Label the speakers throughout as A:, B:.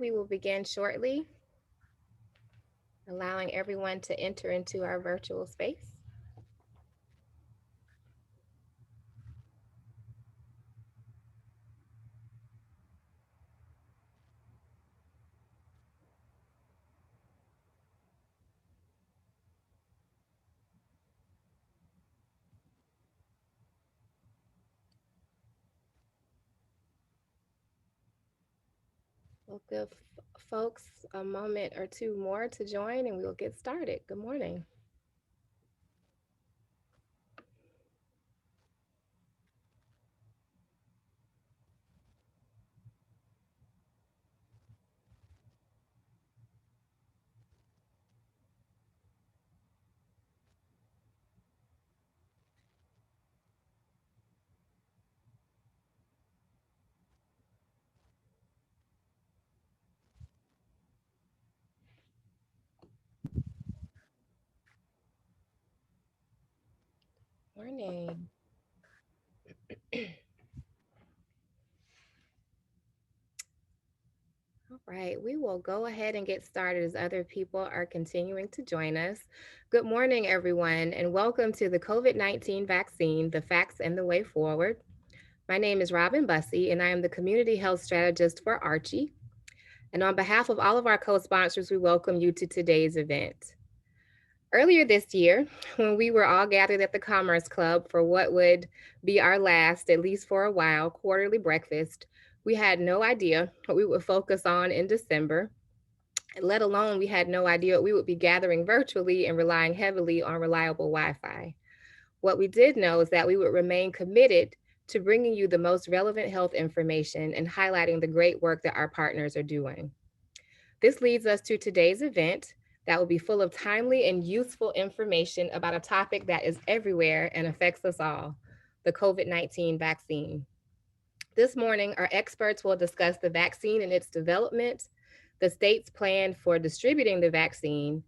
A: We will begin shortly, allowing everyone to enter into our virtual space. We'll give folks a moment or two more to join and we'll get started. Good morning. Morning. All right, we will go ahead and get started as other people are continuing to join us. Good morning, everyone, and welcome to the COVID-19 vaccine, the facts and the way forward. My name is Robin Bussey, and I am the Community Health Strategist for ARCHI. And on behalf of all of our co-sponsors, we welcome you to today's event. Earlier this year, when we were all gathered at the Commerce Club for what would be our last, at least for a while, quarterly breakfast, we had no idea what we would focus on in December, let alone we had no idea what we would be gathering virtually and relying heavily on reliable Wi-Fi. What we did know is that we would remain committed to bringing you the most relevant health information and highlighting the great work that our partners are doing. This leads us to today's event that will be full of timely and useful information about a topic that is everywhere and affects us all, the COVID-19 vaccine. This morning, our experts will discuss the vaccine and its development, the state's plan for distributing the vaccine,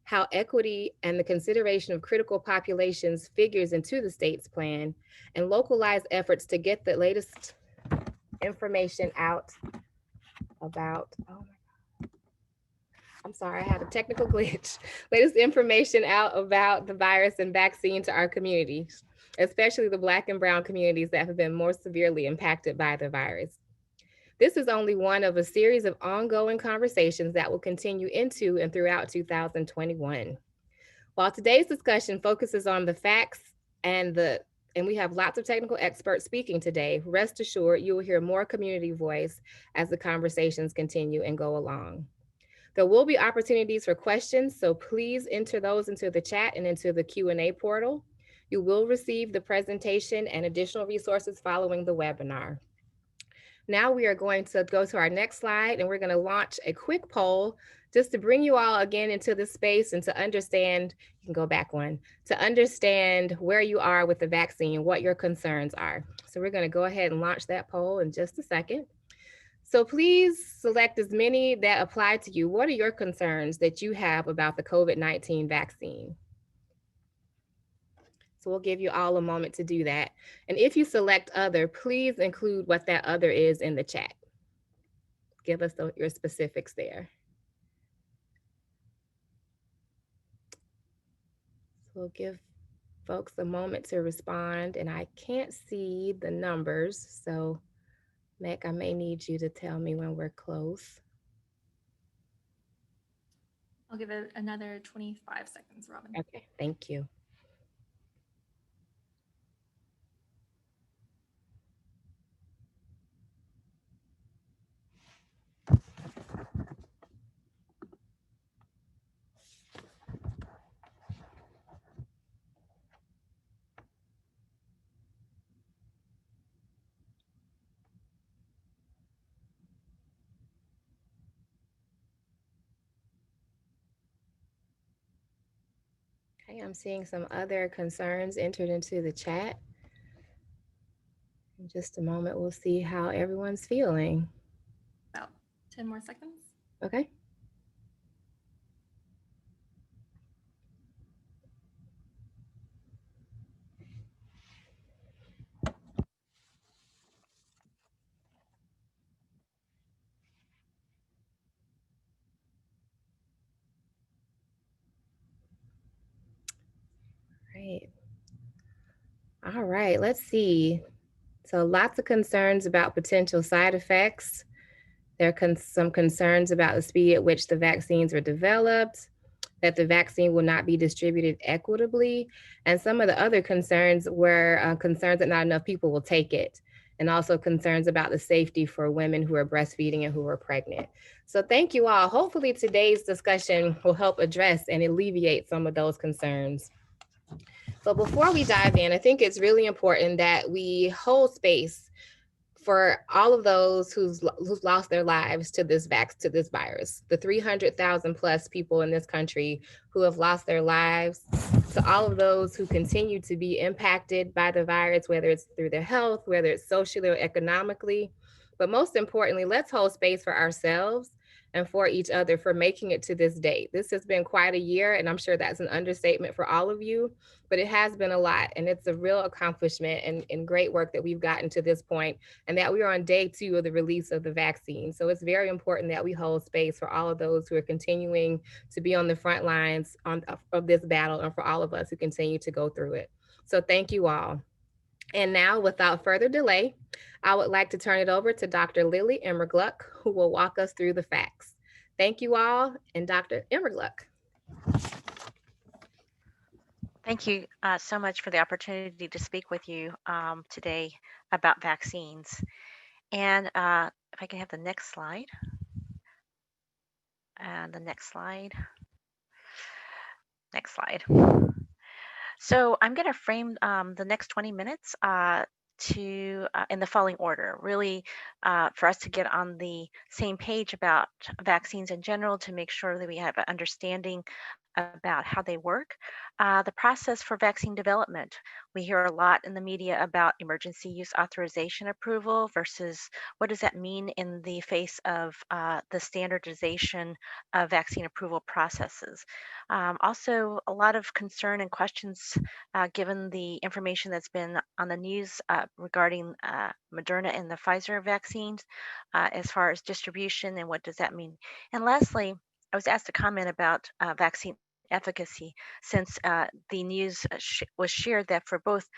A: how equity and the consideration of critical populations figures into the state's plan, and localized efforts to get the latest information out about, oh I'm sorry, I had a technical glitch. Latest information out about the virus and vaccine to our communities, especially the Black and Brown communities that have been more severely impacted by the virus. This is only one of a series of ongoing conversations that will continue into and throughout 2021. While today's discussion focuses on the facts and we have lots of technical experts speaking today, rest assured you will hear more community voice as the conversations continue and go along. There will be opportunities for questions, so please enter those into the chat and into the Q&A portal. You will receive the presentation and additional resources following the webinar. Now we are going to go to our next slide and we're going to launch a quick poll just to bring you all again into the space and to understand, you can go back one, to understand where you are with the vaccine, what your concerns are. So we're going to go ahead and launch that poll in just a second. So please select as many that apply to you. What are your concerns that you have about the COVID-19 vaccine? So we'll give you all a moment to do that. And if you select other, please include what that other is in the chat. Give us your specifics there. So we'll give folks a moment to respond, and I can't see the numbers. So Mac, I may need you to tell me when we're close.
B: I'll give it another 25 seconds, Robin.
A: Okay, thank you. Okay, I'm seeing some other concerns entered into the chat. In just a moment, we'll see how everyone's feeling.
B: About 10 more seconds.
A: Okay. All right, let's see. So, lots of concerns about potential side effects. There are some concerns about the speed at which the vaccines were developed, that the vaccine will not be distributed equitably. And some of the other concerns were concerns that not enough people will take it, and also concerns about the safety for women who are breastfeeding and who are pregnant. So, thank you all. Hopefully, today's discussion will help address and alleviate some of those concerns. But before we dive in, I think it's really important that we hold space for all of those who's lost their lives to this virus, the 300,000 plus people in this country who have lost their lives, to all of those who continue to be impacted by the virus, whether it's through their health, whether it's socially or economically. But most importantly, let's hold space for ourselves and for each other for making it to this date. This has been quite a year, and I'm sure that's an understatement for all of you, but it has been a lot, and it's a real accomplishment and great work that we've gotten to this point, and that we are on day 2 of the release of the vaccine. So it's very important that we hold space for all of those who are continuing to be on the front lines of this battle, and for all of us who continue to go through it. So thank you all. And now, without further delay, I would like to turn it over to Dr. Lily Immergluck, who will walk us through the facts. Thank you all, and Dr. Immergluck.
C: Thank you so much for the opportunity to speak with you today about vaccines. And if I can have the next slide. And the next slide. Next slide. So I'm going to frame the next 20 minutes to in the following order, really for us to get on the same page about vaccines in general, to make sure that we have an understanding about how they work, the process for vaccine development. We hear a lot in the media about emergency use authorization approval versus what does that mean in the face of the standardization of vaccine approval processes. Also, a lot of concern and questions given the information that's been on the news regarding Moderna and the Pfizer vaccines as far as distribution and what does that mean. And lastly, I was asked to comment about vaccine efficacy since the news was shared that for both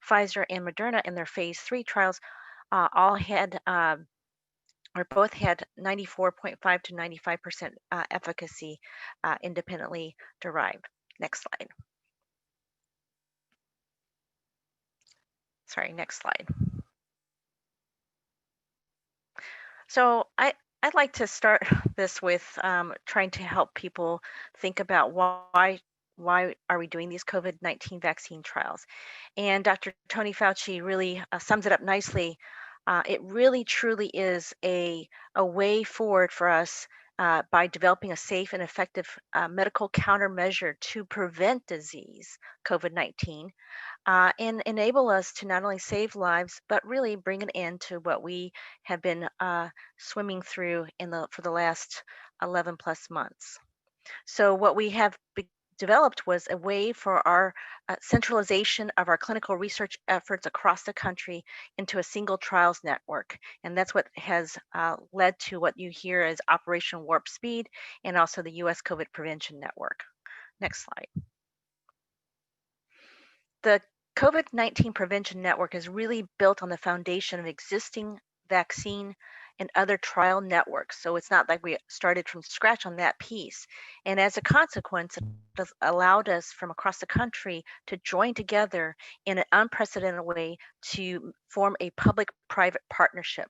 C: Pfizer and Moderna in their phase 3 trials, all had or both had 94.5 to 95% efficacy independently derived. Next slide. Sorry, next slide. So I'd like to start this with trying to help people think about why are we doing these COVID-19 vaccine trials. And Dr. Tony Fauci really sums it up nicely. It really truly is a way forward for us by developing a safe and effective medical countermeasure to prevent disease, COVID-19, and enable us to not only save lives, but really bring an end to what we have been swimming through for the last 11 plus months. So what we have developed was a way for our centralization of our clinical research efforts across the country into a single trials network. And that's what has led to what you hear as Operation Warp Speed and also the US COVID Prevention Network. Next slide. The COVID-19 Prevention Network is really built on the foundation of existing vaccine and other trial networks. So it's not like we started from scratch on that piece. And as a consequence, it has allowed us from across the country to join together in an unprecedented way to form a public-private partnership.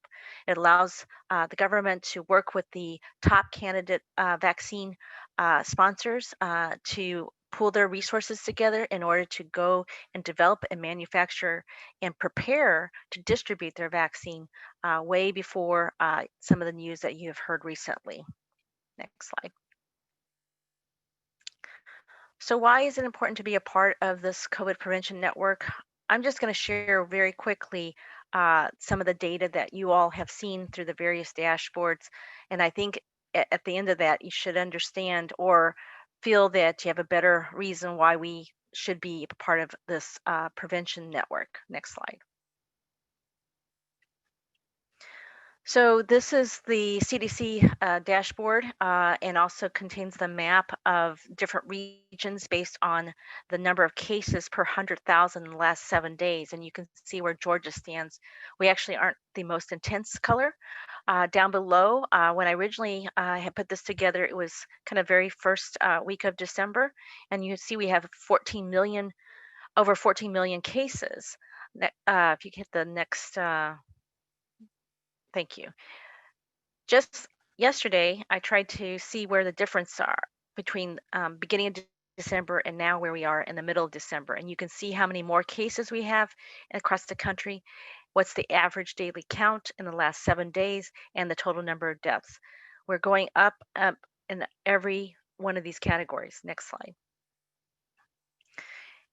C: It allows the government to work with the top candidate vaccine sponsors to pool their resources together in order to go and develop and manufacture and prepare to distribute their vaccine way before some of the news that you have heard recently. Next slide. So why is it important to be a part of this COVID prevention network? I'm just going to share very quickly some of the data that you all have seen through the various dashboards. And I think at the end of that, you should understand or feel that you have a better reason why we should be a part of this prevention network. Next slide. So this is the CDC dashboard and also contains the map of different regions based on the number of cases per 100,000 in the last 7 days. And you can see where Georgia stands. We actually aren't the most intense color. Down below, when I originally had put this together, it was kind of very first week of December. And you see we have 14 million, over 14 million cases. If you hit the next, thank you. Just yesterday, I tried to see where the difference are between beginning of December and now where we are in the middle of December. And you can see how many more cases we have across the country, what's the average daily count in the last 7 days, and the total number of deaths. We're going up in every one of these categories. Next slide.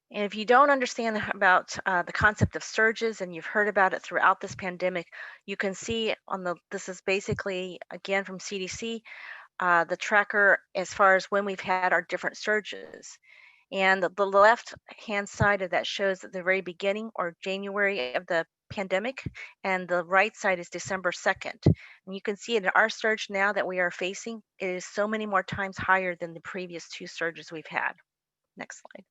C: And if you don't understand about the concept of surges, and you've heard about it throughout this pandemic, you can see on this is basically, again, from CDC, the tracker as far as when we've had our different surges. And the left hand side of that shows at the very beginning or January of the pandemic, and the right side is December 2nd. And you can see in our surge now that we are facing, it is so many more times higher than the previous two surges we've had. Next slide.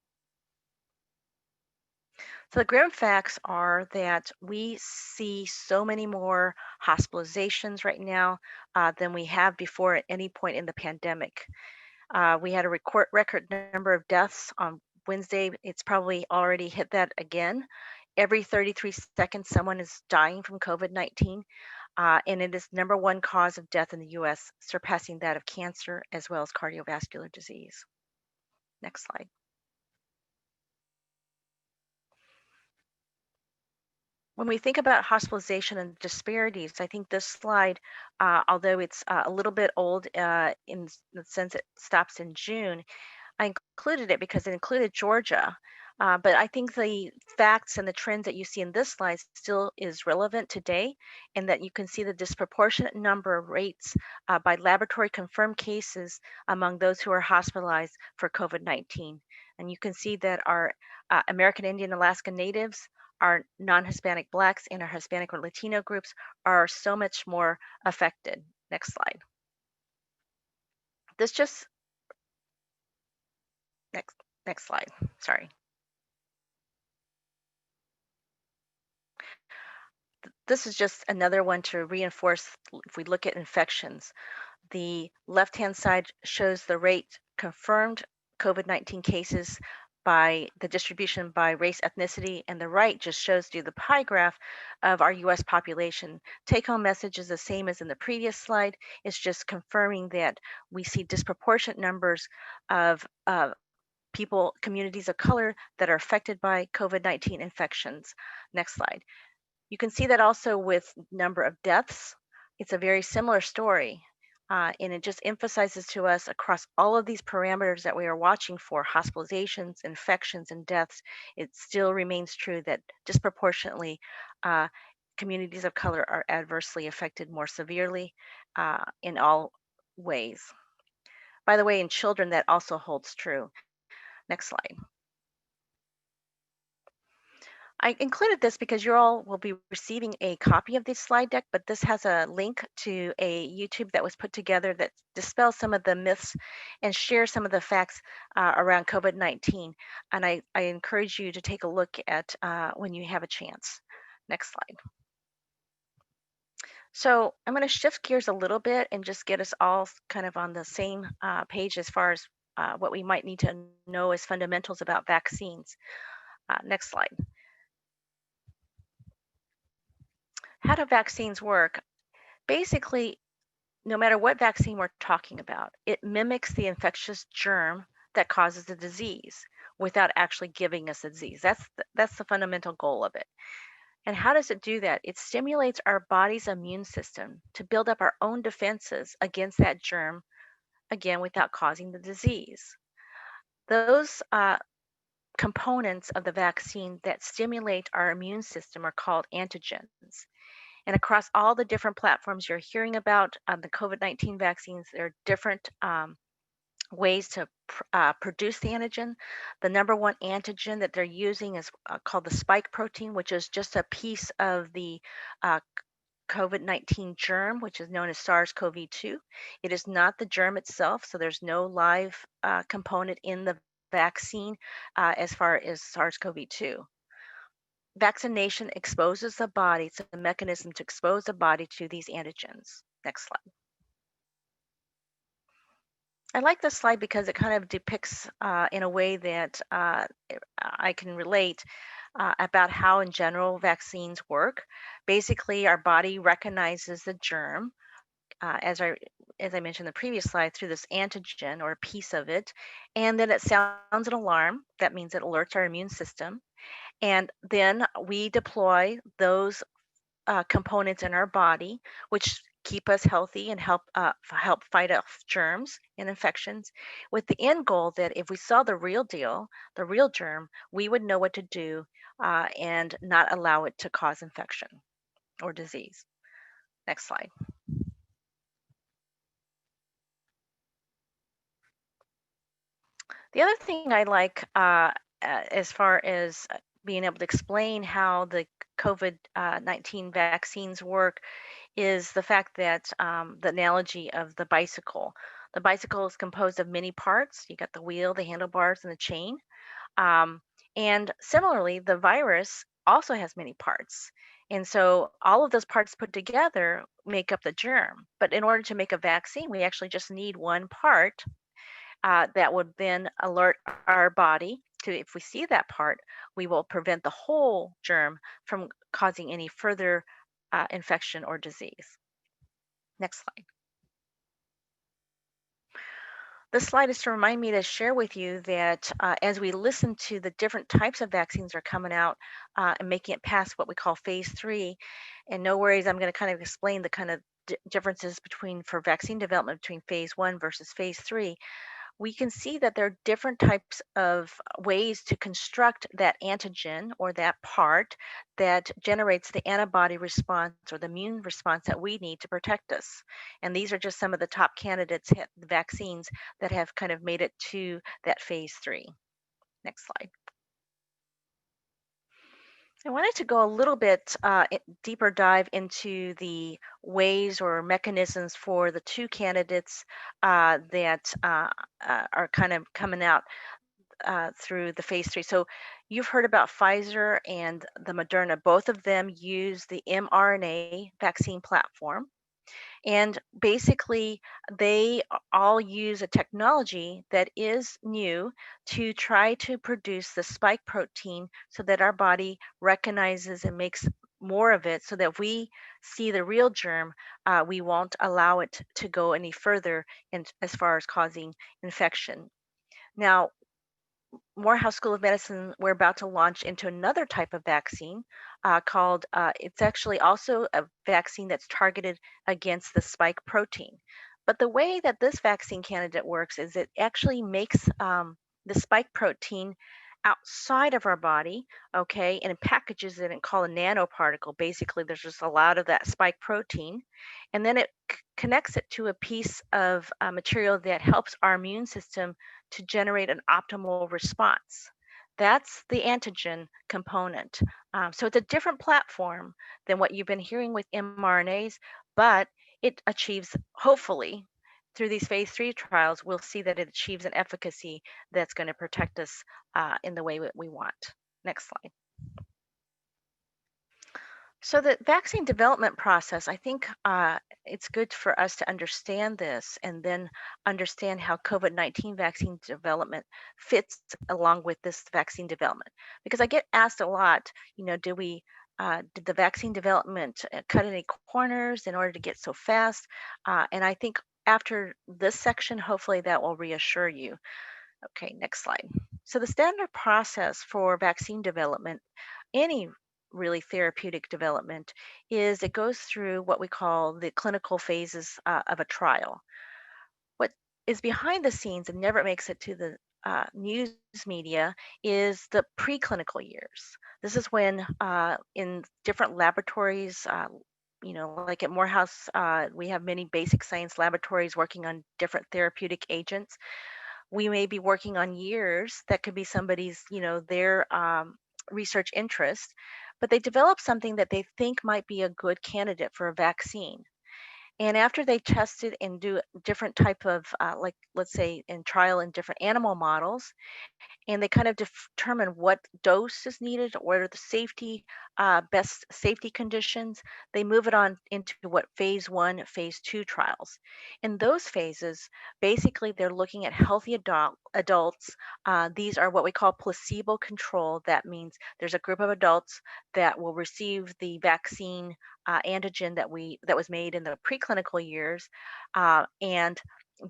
C: So the grim facts are that we see so many more hospitalizations right now than we have before at any point in the pandemic. We had a record number of deaths on Wednesday. It's probably already hit that again. Every 33 seconds, someone is dying from COVID-19, and it is number one cause of death in the U.S., surpassing that of cancer as well as cardiovascular disease. Next slide. When we think about hospitalization and disparities, I think this slide, although it's a little bit old in the sense it stops in June, I included it because it included Georgia. But I think the facts and the trends that you see in this slide still is relevant today, and that you can see the disproportionate number of rates by laboratory confirmed cases among those who are hospitalized for COVID-19. And you can see that our American Indian Alaska Natives, our non-Hispanic Blacks, and our Hispanic or Latino groups are so much more affected. Next slide. This just, next slide, sorry. This is just another one to reinforce if we look at infections. The left-hand side shows the rate confirmed COVID-19 cases by the distribution by race, ethnicity, and the right just shows you the pie graph of our US population. Take-home message is the same as in the previous slide. It's just confirming that we see disproportionate numbers of people, communities of color that are affected by COVID-19 infections. Next slide. You can see that also with number of deaths. It's a very similar story. And it just emphasizes to us across all of these parameters that we are watching for, hospitalizations, infections, and deaths, it still remains true that disproportionately communities of color are adversely affected more severely in all ways. By the way, in children, that also holds true. Next slide. I included this because you all will be receiving a copy of this slide deck, but this has a link to a YouTube that was put together that dispels some of the myths and shares some of the facts around COVID-19. And I encourage you to take a look at when you have a chance. Next slide. So I'm going to shift gears a little bit and just get us all kind of on the same page as far as what we might need to know as fundamentals about vaccines. Next slide. How do vaccines work? Basically, no matter what vaccine we're talking about, it mimics the infectious germ that causes the disease without actually giving us a disease. That's the fundamental goal of it. And how does it do that? It stimulates our body's immune system to build up our own defenses against that germ, again, without causing the disease. Those components of the vaccine that stimulate our immune system are called antigens. And across all the different platforms you're hearing about the COVID-19 vaccines, there are different ways to produce the antigen. The number one antigen that they're using is called the spike protein, which is just a piece of the COVID-19 germ, which is known as SARS-CoV-2. It is not the germ itself, so there's no live component in the vaccine as far as SARS-CoV-2. Vaccination exposes the body, it's a mechanism to expose the body to these antigens. Next slide. I like this slide because it kind of depicts in a way that I can relate about how in general vaccines work. Basically, our body recognizes the germ, as I mentioned in the previous slide, through this antigen or a piece of it, and then it sounds an alarm. That means it alerts our immune system, and then we deploy those components in our body, which keep us healthy and help fight off germs and infections, with the end goal that if we saw the real deal, the real germ, we would know what to do and not allow it to cause infection or disease. Next slide. The other thing I like as far as being able to explain how the COVID-19 vaccines work is the fact that the analogy of the bicycle. The bicycle is composed of many parts. You got the wheel, the handlebars, and the chain. Um, and similarly, the virus also has many parts. And so all of those parts put together make up the germ. But in order to make a vaccine, we actually just need one part that would then alert our body to, if we see that part, we will prevent the whole germ from causing any further infection or disease. Next slide. This slide is to remind me to share with you that as we listen to the different types of vaccines that are coming out and making it past what we call phase 3, and no worries, I'm going to kind of explain the kind of differences between for vaccine development between phase 1 versus phase 3. We can see that there are different types of ways to construct that antigen or that part that generates the antibody response or the immune response that we need to protect us. And these are just some of the top candidates, vaccines that have kind of made it to that phase 3. Next slide. I wanted to go a little bit deeper dive into the ways or mechanisms for the two candidates that are kind of coming out through the phase 3. So you've heard about Pfizer and the Moderna. Both of them use the mRNA vaccine platform. And basically, they all use a technology that is new to try to produce the spike protein so that our body recognizes and makes more of it so that we see the real germ, we won't allow it to go any further as far as causing infection. Now, Morehouse School of Medicine, we're about to launch into another type of vaccine called, it's actually also a vaccine that's targeted against the spike protein. But the way that this vaccine candidate works is it actually makes the spike protein outside of our body, okay, and it packages it and called a nanoparticle. Basically, there's just a lot of that spike protein, and then it connects it to a piece of material that helps our immune system to generate an optimal response. That's the antigen component. So it's a different platform than what you've been hearing with mRNAs, but it achieves, hopefully, through these phase 3 trials, we'll see that it achieves an efficacy that's going to protect us in the way that we want. Next slide. So the vaccine development process, I think it's good for us to understand this and then understand how COVID-19 vaccine development fits along with this vaccine development. Because I get asked a lot, did the vaccine development cut any corners in order to get so fast? And I think after this section, hopefully that will reassure you. Okay, next slide. So the standard process for vaccine development, any really therapeutic development, is it goes through what we call the clinical phases of a trial. What is behind the scenes and never makes it to the news media is the preclinical years. This is when in different laboratories, like at Morehouse, we have many basic science laboratories working on different therapeutic agents. We may be working on years that could be somebody's, their research interest, but they develop something that they think might be a good candidate for a vaccine. And after they test it and do different type of, like let's say in trial in different animal models, and they kind of determine what dose is needed, what are the best safety conditions. They move it on into what phase 1, phase 2 trials. In those phases, basically they're looking at healthy adults. These are what we call placebo control. That means there's a group of adults that will receive the vaccine antigen that was made in the preclinical years, and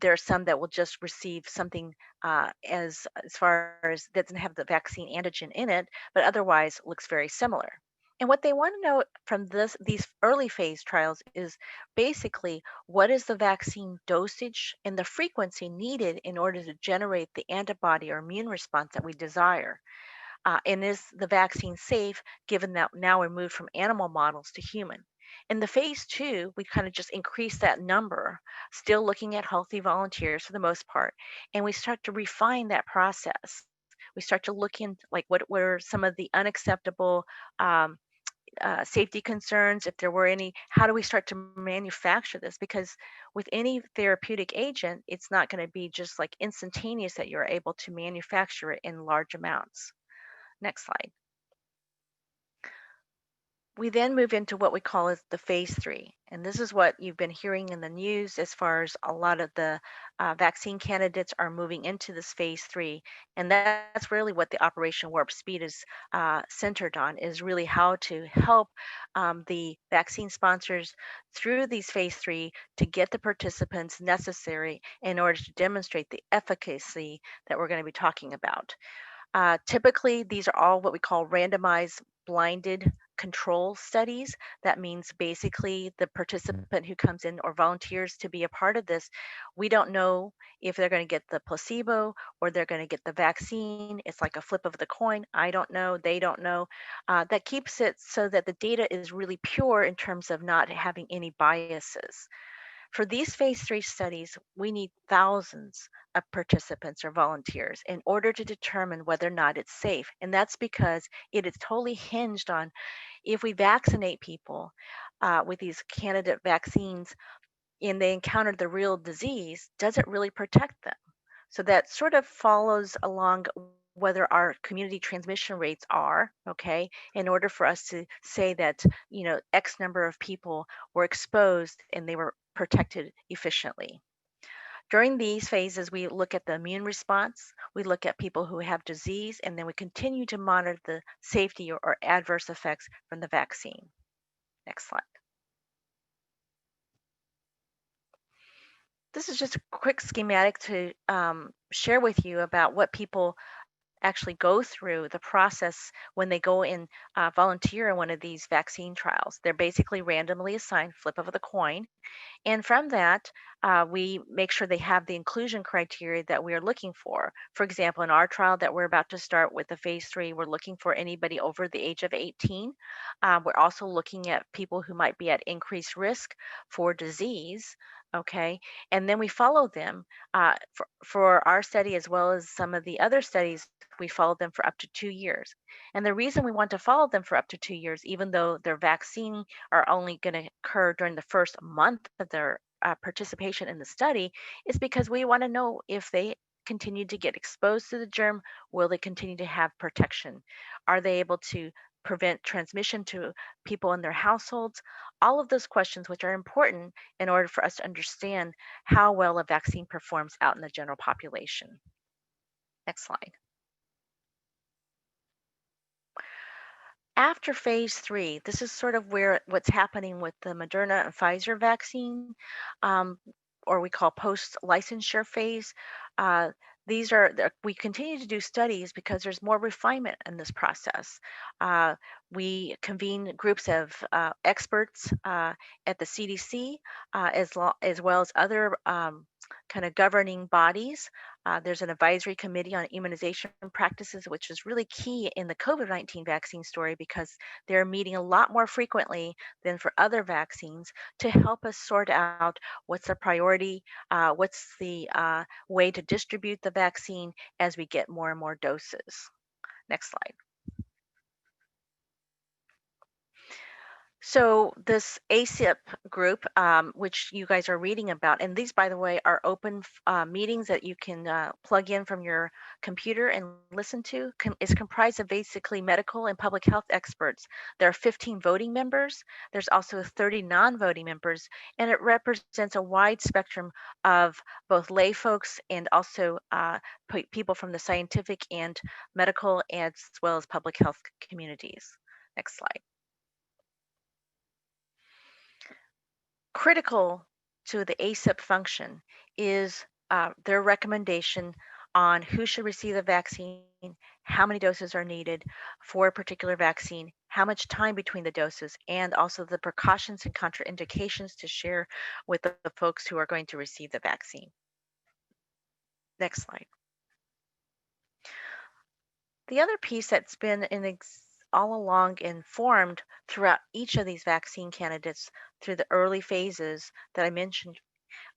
C: there are some that will just receive something as far as doesn't have the vaccine antigen in it, but otherwise looks very similar. And what they want to know from these early phase trials is basically what is the vaccine dosage and the frequency needed in order to generate the antibody or immune response that we desire. And is the vaccine safe given that now we're moved from animal models to human? In the phase 2, we kind of just increase that number, still looking at healthy volunteers for the most part, and we start to refine that process. We start to look in like what were some of the unacceptable um, safety concerns, if there were any. How do we start to manufacture this? Because with any therapeutic agent, it's not going to be just like instantaneous that you're able to manufacture it in large amounts. Next slide. We then move into what we call as the phase 3. And this is what you've been hearing in the news as far as a lot of the vaccine candidates are moving into this phase 3. And that's really what the Operation Warp Speed is centered on, is really how to help the vaccine sponsors through these phase 3 to get the participants necessary in order to demonstrate the efficacy that we're going to be talking about. Typically, these are all what we call randomized blinded control studies. That means basically the participant who comes in or volunteers to be a part of this, we don't know if they're going to get the placebo or they're going to get the vaccine. It's like a flip of the coin. I don't know. They don't know. That keeps it so that the data is really pure in terms of not having any biases. For these phase 3 studies, we need thousands of participants or volunteers in order to determine whether or not it's safe. And that's because it is totally hinged on if we vaccinate people with these candidate vaccines and they encounter the real disease, does it really protect them? So that sort of follows along whether our community transmission rates are, okay, in order for us to say that, X number of people were exposed and they were protected efficiently. During these phases, we look at the immune response, we look at people who have disease, and then we continue to monitor the safety or adverse effects from the vaccine. Next slide. This is just a quick schematic to share with you about what people actually go through the process when they go and volunteer in one of these vaccine trials. They're basically randomly assigned, flip of the coin. And from that, we make sure they have the inclusion criteria that we are looking for. For example, in our trial that we're about to start with the phase 3, we're looking for anybody over the age of 18. We're also looking at people who might be at increased risk for disease. Okay, and then we follow them for our study as well as some of the other studies. We follow them for up to 2 years. And the reason we want to follow them for up to 2 years, even though their vaccine are only going to occur during the first month of their participation in the study, is because we want to know if they continue to get exposed to the germ, will they continue to have protection? Are they able to prevent transmission to people in their households? All of those questions, which are important in order for us to understand how well a vaccine performs out in the general population. Next slide. After phase 3, this is sort of where what's happening with the Moderna and Pfizer vaccine, um, or we call post-licensure phase. Uh, we continue to do studies because there's more refinement in this process. Uh, we convene groups of experts at the CDC, as well as other kind of governing bodies. There's an advisory committee on immunization practices, which is really key in the COVID-19 vaccine story because they're meeting a lot more frequently than for other vaccines to help us sort out what's the priority, what's the way to distribute the vaccine as we get more and more doses. Next slide. So this ASIP group, which you guys are reading about, and these, by the way, are open meetings that you can plug in from your computer and listen to, is comprised of basically medical and public health experts. There are 15 voting members. There's also 30 non-voting members, and it represents a wide spectrum of both lay folks and also people from the scientific and medical as well as public health communities. Next slide. Critical to the ACIP function is their recommendation on who should receive the vaccine, how many doses are needed for a particular vaccine, how much time between the doses, and also the precautions and contraindications to share with the folks who are going to receive the vaccine. Next slide. The other piece that's been all along informed throughout each of these vaccine candidates through the early phases that I mentioned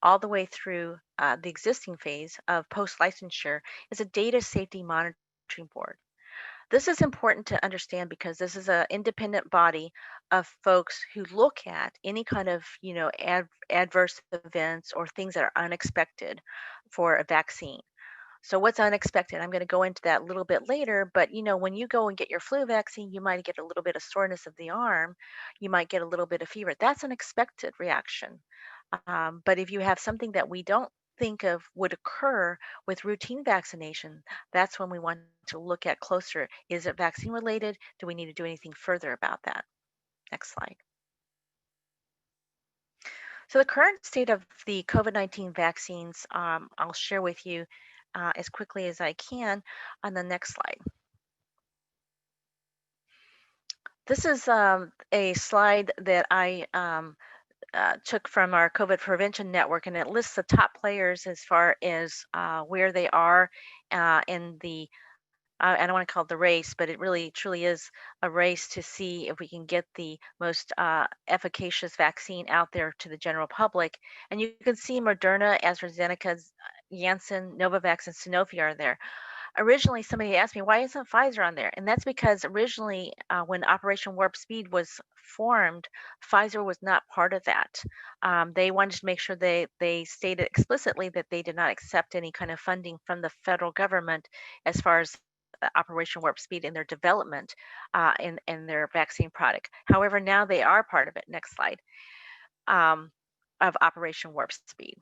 C: all the way through the existing phase of post-licensure is a data safety monitoring board. This is important to understand because this is an independent body of folks who look at any kind of, adverse events or things that are unexpected for a vaccine. So what's unexpected? I'm going to go into that a little bit later, but when you go and get your flu vaccine, you might get a little bit of soreness of the arm, you might get a little bit of fever. That's an expected reaction. But if you have something that we don't think of would occur with routine vaccination, that's when we want to look at closer. Is it vaccine related? Do we need to do anything further about that? Next slide. So the current state of the COVID-19 vaccines, I'll share with you as quickly as I can on the next slide. This is a slide that I took from our COVID prevention network, and it lists the top players as far as where they are in the I don't want to call it the race, but it really truly is a race to see if we can get the most efficacious vaccine out there to the general public. And you can see Moderna, AstraZeneca, Janssen, Novavax, and Sanofi are there. Originally, somebody asked me, why isn't Pfizer on there? And that's because originally, when Operation Warp Speed was formed, Pfizer was not part of that. They wanted to make sure they stated explicitly that they did not accept any kind of funding from the federal government as far as Operation Warp Speed in their development in their vaccine product. However, now they are part of it. Next slide. Um, of Operation Warp Speed.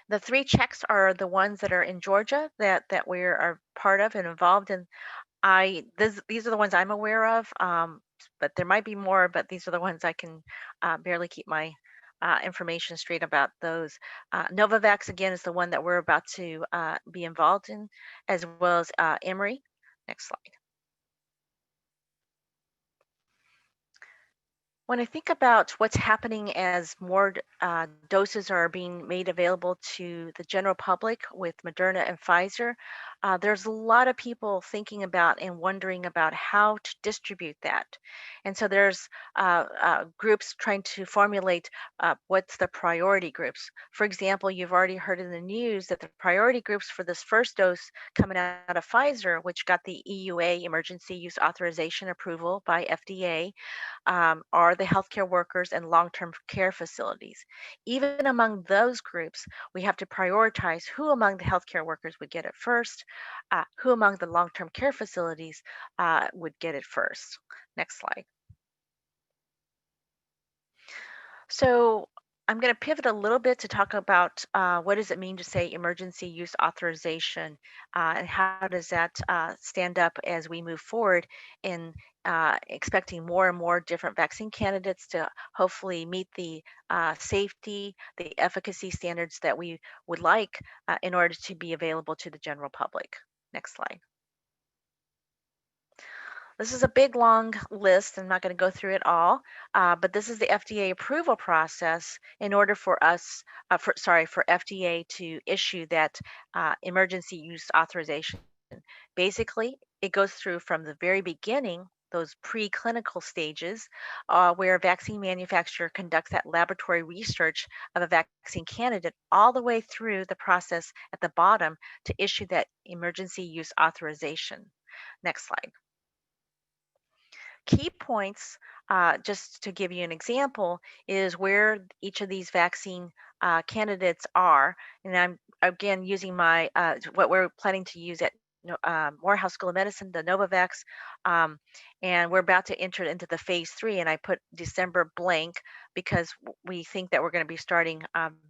C: The three checks are the ones that are in Georgia that we are part of and involved in. These are the ones I'm aware of, but there might be more. But these are the ones I can barely keep my information straight about those. Novavax again is the one that we're about to be involved in, as well as Emory. Next slide. When I think about what's happening as more doses are being made available to the general public with Moderna and Pfizer, there's a lot of people thinking about and wondering about how to distribute that. And so there's groups trying to formulate what's the priority groups. For example, you've already heard in the news that the priority groups for this first dose coming out of Pfizer, which got the EUA, Emergency Use Authorization approval by FDA, are the healthcare workers and long-term care facilities. Even among those groups, we have to prioritize who among the healthcare workers would get it first, who among the long-term care facilities would get it first. Next slide. So I'm going to pivot a little bit to talk about what does it mean to say emergency use authorization, and how does that stand up as we move forward in expecting more and more different vaccine candidates to hopefully meet the safety, the efficacy standards that we would like in order to be available to the general public. Next slide. This is a big, long list. I'm not going to go through it all, but this is the FDA approval process in order for us, for FDA to issue that emergency use authorization. Basically, it goes through from the very beginning, those preclinical stages, where a vaccine manufacturer conducts that laboratory research of a vaccine candidate, all the way through the process at the bottom to issue that emergency use authorization. Next slide. Key points, just to give you an example, is where each of these vaccine candidates are. And I'm again using my what we're planning to use at Morehouse School of Medicine, the Novavax, um, and we're about to enter into the phase 3. And I put December blank because we think that we're going to be starting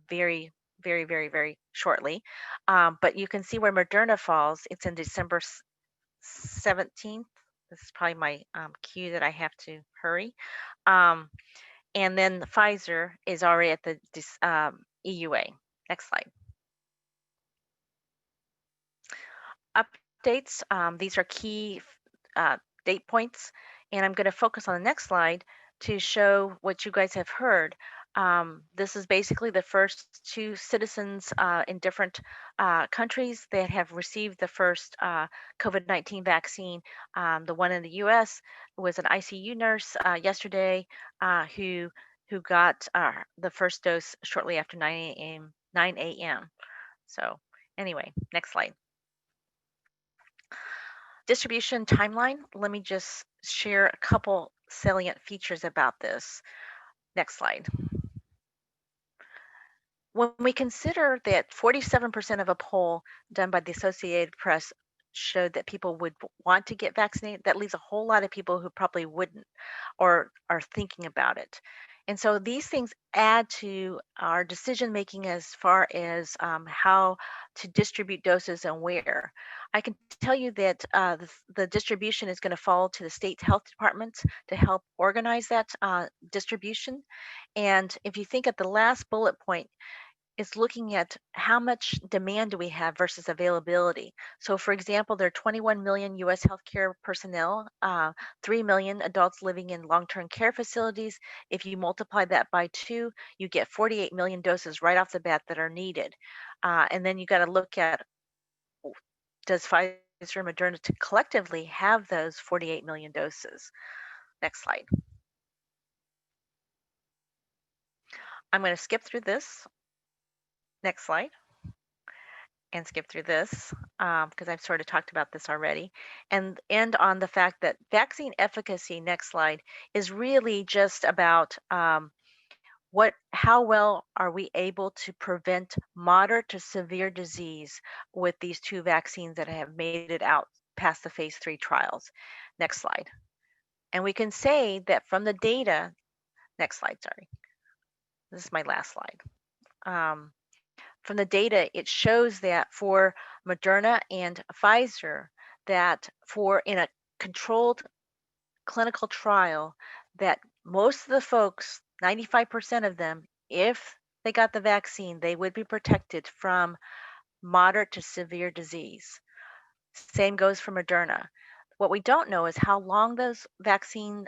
C: very shortly. But you can see where Moderna falls. It's in December 17th. This is probably my cue that I have to hurry. Um, and then Pfizer is already at the EUA. Next slide. Updates. These are key date points, and I'm going to focus on the next slide to show what you guys have heard. This is basically the first 2 citizens in different countries that have received the first COVID-19 vaccine. The one in the U.S. was an ICU nurse yesterday who got the first dose shortly after 9 a.m. So anyway, next slide. Distribution timeline. Let me just share a couple salient features about this. Next slide. When we consider that 47% of a poll done by the Associated Press showed that people would want to get vaccinated, that leaves a whole lot of people who probably wouldn't or are thinking about it. And so these things add to our decision making as far as how to distribute doses and where. I can tell you that the distribution is going to fall to the state health departments to help organize that distribution. And if you think at the last bullet point, is looking at how much demand do we have versus availability. So, for example, there are 21 million U.S. healthcare personnel, 3 million adults living in long-term care facilities. If you multiply that by 2, you get 48 million doses right off the bat that are needed. And then you got to look at, does Pfizer and Moderna to collectively have those 48 million doses? Next slide. I'm going to skip through this. Next slide. And skip through this because I've sort of talked about this already, and end on the fact that vaccine efficacy, next slide, is really just about how well are we able to prevent moderate to severe disease with these 2 vaccines that have made it out past the phase 3 trials. Next slide. And we can say that from the data, next slide, sorry. This is my last slide. From the data, it shows that for Moderna and Pfizer, that in a controlled clinical trial, that most of the folks, 95% of them, if they got the vaccine, they would be protected from moderate to severe disease. Same goes for Moderna. What we don't know is how long those vaccine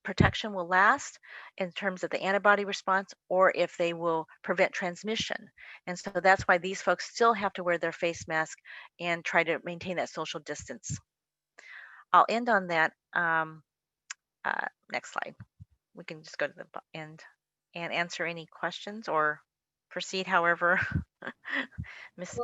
C: protection will last in terms of the antibody response, or if they will prevent transmission. And so that's why these folks still have to wear their face mask and try to maintain that social distance. I'll end on that. Next slide. We can just go to the end and answer any questions or proceed however. Miss.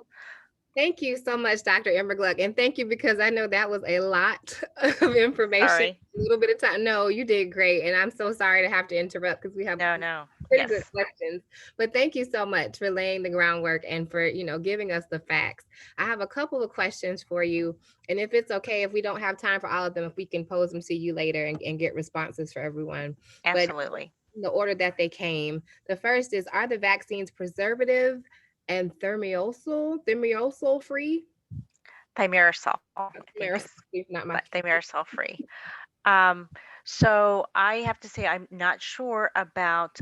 A: Thank you so much, Dr. Immergluck. And thank you, because I know that was a lot of information,
C: Sorry.
A: a little bit of time. No, you did great. And I'm so sorry to have to interrupt because we have pretty good questions. But thank you so much for laying the groundwork and for, giving us the facts. I have a couple of questions for you. And if it's okay, if we don't have time for all of them, if we can pose them to you later and get responses for everyone.
C: Absolutely.
A: But in the order that they came, the first is, are the vaccines preservative and thimerosal free?
C: Thimerosal. Thimerosal free. So I have to say I'm not sure about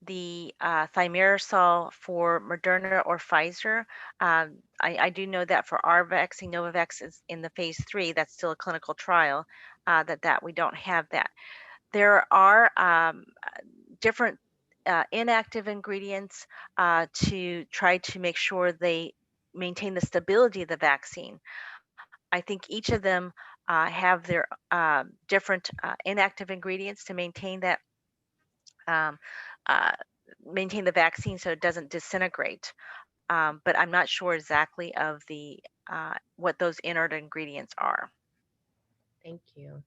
C: the thimerosal for Moderna or Pfizer. I do know that for our vaccine, Novavax, is in the phase 3. That's still a clinical trial. That we don't have that. There are different inactive ingredients to try to make sure they maintain the stability of the vaccine. I think each of them have their different inactive ingredients to maintain that maintain the vaccine so it doesn't disintegrate. But I'm not sure exactly of the what those inert ingredients are.
A: Thank you.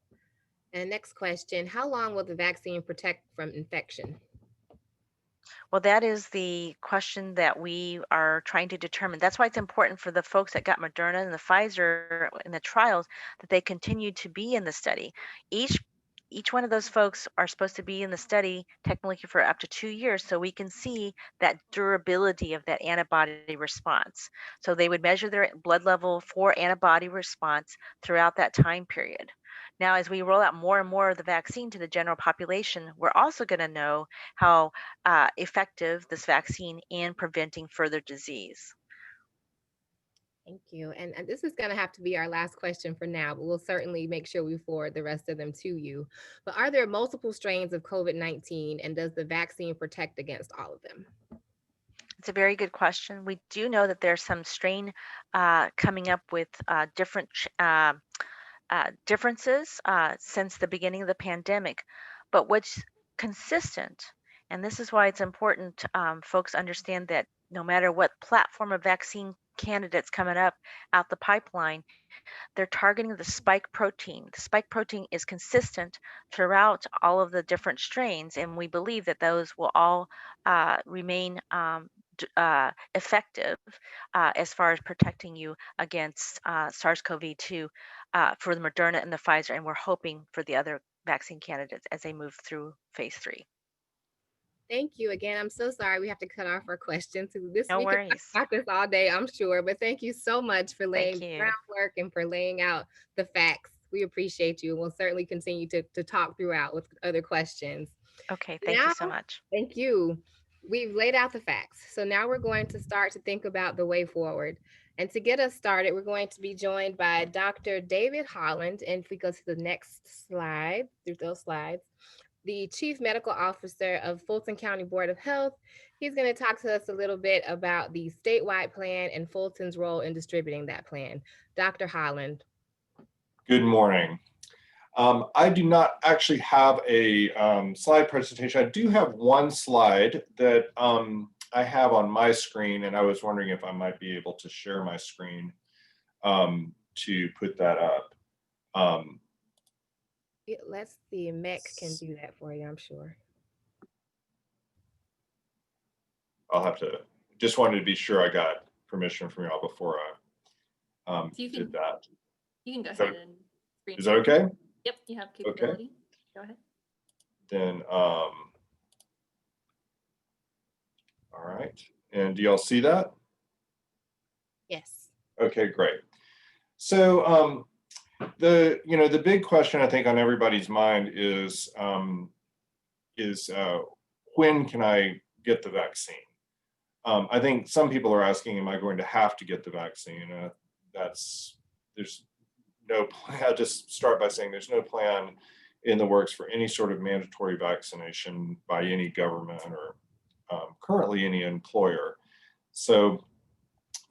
A: And next question, how long will the vaccine protect from infection?
C: Well, that is the question that we are trying to determine. That's why it's important for the folks that got Moderna and the Pfizer in the trials that they continue to be in the study. Each each one of those folks are supposed to be in the study technically for up to 2 years so we can see that durability of that antibody response. So they would measure their blood level for antibody response throughout that time period. Now, as we roll out more and more of the vaccine to the general population, we're also going to know how effective this vaccine in preventing further disease.
A: Thank you. And this is going to have to be our last question for now, but we'll certainly make sure we forward the rest of them to you. But are there multiple strains of COVID-19 and does the vaccine protect against all of them?
C: It's a very good question. We do know that there's some strain coming up with differences since the beginning of the pandemic. But what's consistent, and this is why it's important folks understand that no matter what platform of vaccine candidates coming up out the pipeline, they're targeting the spike protein. The spike protein is consistent throughout all of the different strains, and we believe that those will all remain effective as far as protecting you against SARS-CoV-2 for the Moderna and the Pfizer, and we're hoping for the other vaccine candidates as they move through phase 3.
A: Thank you again. I'm so sorry we have to cut off our questions. This
C: No
A: we could talk
C: worries.
A: about this all day, I'm sure. But thank you so much for laying
C: Thank
A: the
C: you.
A: groundwork and for laying out the facts. We appreciate you, and we'll certainly continue to talk throughout with other questions.
C: Okay, thank you
A: Now,
C: so much.
A: thank you. We've laid out the facts. So now we're going to start to think about the way forward. And to get us started, we're going to be joined by Dr. David Holland. And if we go to the next slide, through those slides, the Chief Medical Officer of Fulton County Board of Health. He's going to talk to us a little bit about the statewide plan and Fulton's role in distributing that plan. Dr. Holland.
D: Good morning. I do not actually have a slide presentation. I do have one slide that I have on my screen, and I was wondering if I might be able to share my screen to put that up.
A: Let's see, MEC can do that for you, I'm sure.
D: I'll have to, just wanted to be sure I got permission from y'all before I did that.
B: You can go ahead and screen
D: Is that
B: share.
D: okay?
B: Yep, you have capability. Go ahead.
D: Then, all right. And do y'all see that?
A: Yes.
D: Okay, great. So the big question I think on everybody's mind is when can I get the vaccine? I think some people are asking, am I going to have to get the vaccine? There's no plan. I'll just start by saying there's no plan in the works for any sort of mandatory vaccination by any government or currently any employer. So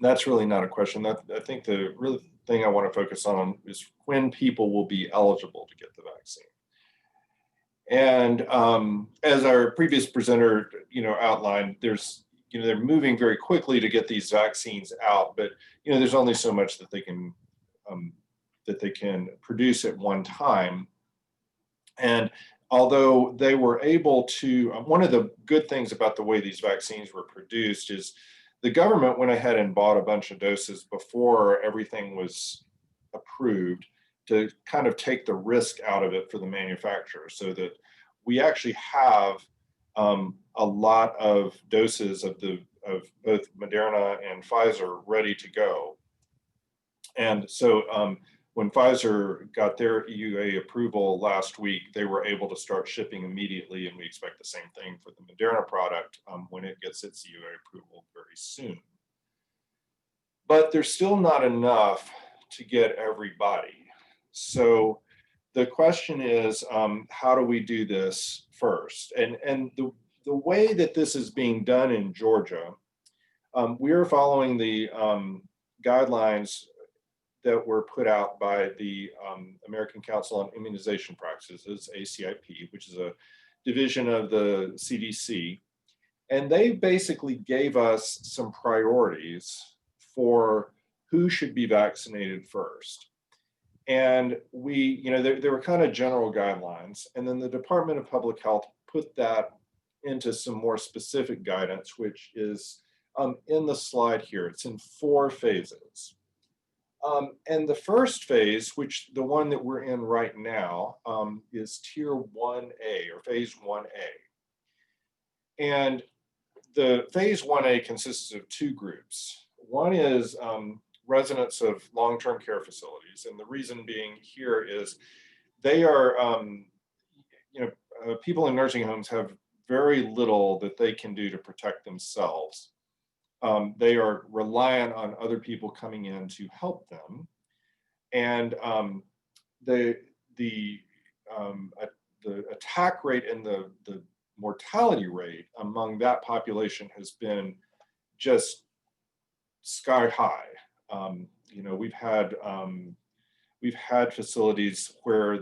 D: that's really not a question. I think the real thing I want to focus on is when people will be eligible to get the vaccine. And as our previous presenter, outlined, they're moving very quickly to get these vaccines out, but there's only so much that they can produce at one time. And although they were able to, one of the good things about the way these vaccines were produced is the government went ahead and bought a bunch of doses before everything was approved to kind of take the risk out of it for the manufacturer, so that we actually have a lot of doses of both Moderna and Pfizer ready to go. And so when Pfizer got their EUA approval last week, they were able to start shipping immediately, and we expect the same thing for the Moderna product when it gets its EUA approval very soon. But there's still not enough to get everybody. So the question is, how do we do this first? And the way that this is being done in Georgia, we are following the guidelines that were put out by the American Council on Immunization Practices, ACIP, which is a division of the CDC. And they basically gave us some priorities for who should be vaccinated first. And we, there were kind of general guidelines. And then the Department of Public Health put that into some more specific guidance, which is in the slide here. It's in 4 phases. And the first phase, which the one that we're in right now, is Tier 1A or Phase 1A. And the Phase 1A consists of 2 groups. One is residents of long-term care facilities. And the reason being here is they are, people in nursing homes have very little that they can do to protect themselves. They are reliant on other people coming in to help them. And the attack rate and the mortality rate among that population has been just sky high. We've had facilities where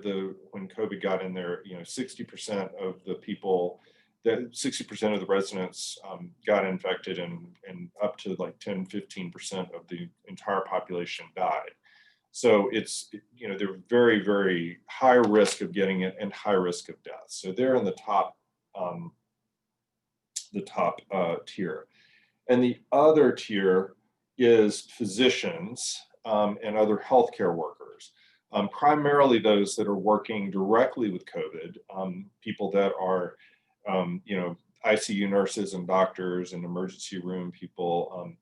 D: when COVID got in there, 60% of the people, that 60% of the residents got infected, and up to like 10-15% of the entire population died. So they're very, very high risk of getting it and high risk of death. So they're in the top tier. And the other tier is physicians and other healthcare workers, primarily those that are working directly with COVID, people that are, ICU nurses and doctors and emergency room people,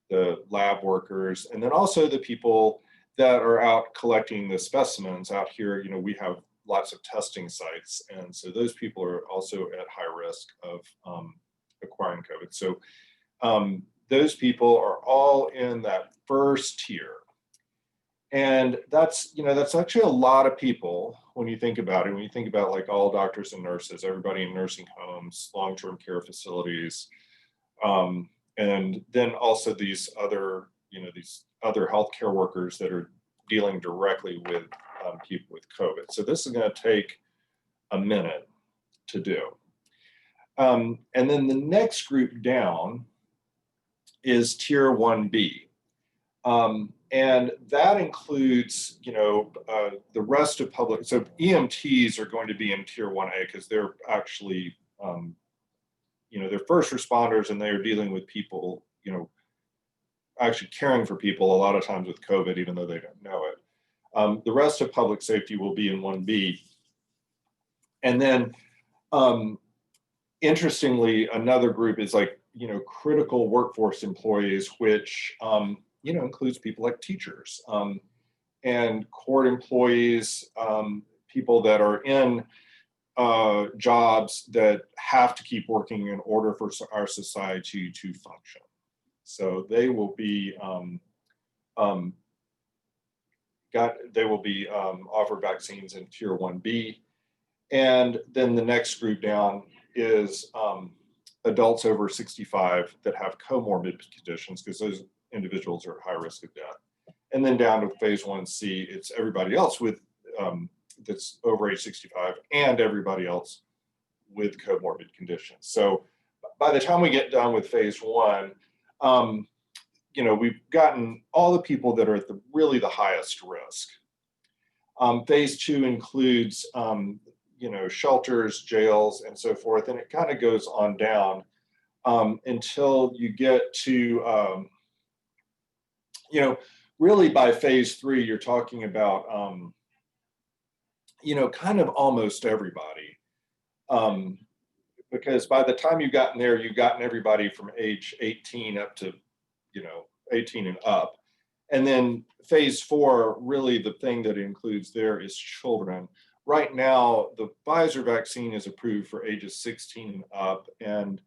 D: the lab workers, and then also the people that are out collecting the specimens out here. We have lots of testing sites, and so those people are also at high risk of acquiring COVID. So those people are all in that first tier. And that's actually a lot of people when you think about it. When you think about like all doctors and nurses, everybody in nursing homes, long-term care facilities, and then also these other healthcare workers that are dealing directly with people with COVID. So this is going to take a minute to do. And then the next group down is Tier 1B. And that includes, the rest of public. So EMTs are going to be in Tier 1A because they're actually, they're first responders, and they are dealing with people, actually caring for people a lot of times with COVID, even though they don't know it. The rest of public safety will be in 1B. And then, interestingly, another group is like, critical workforce employees, which, includes people like teachers and court employees, people that are in jobs that have to keep working in order for our society to function. So they will be offered vaccines in Tier 1B. And then the next group down is adults over 65 that have comorbid conditions, because those individuals are at high risk of death. And then down to Phase 1C, it's everybody else with that's over age 65 and everybody else with comorbid conditions. So by the time we get done with Phase 1, we've gotten all the people that are at really the highest risk. Phase 2 includes shelters, jails, and so forth, and it kind of goes on down until you get to really by Phase 3, you're talking about kind of almost everybody, because by the time you've gotten there, you've gotten everybody from age 18 up to 18 and up. And then Phase 4, really the thing that includes there is children. Right now, the Pfizer vaccine is approved for ages 16 and up, and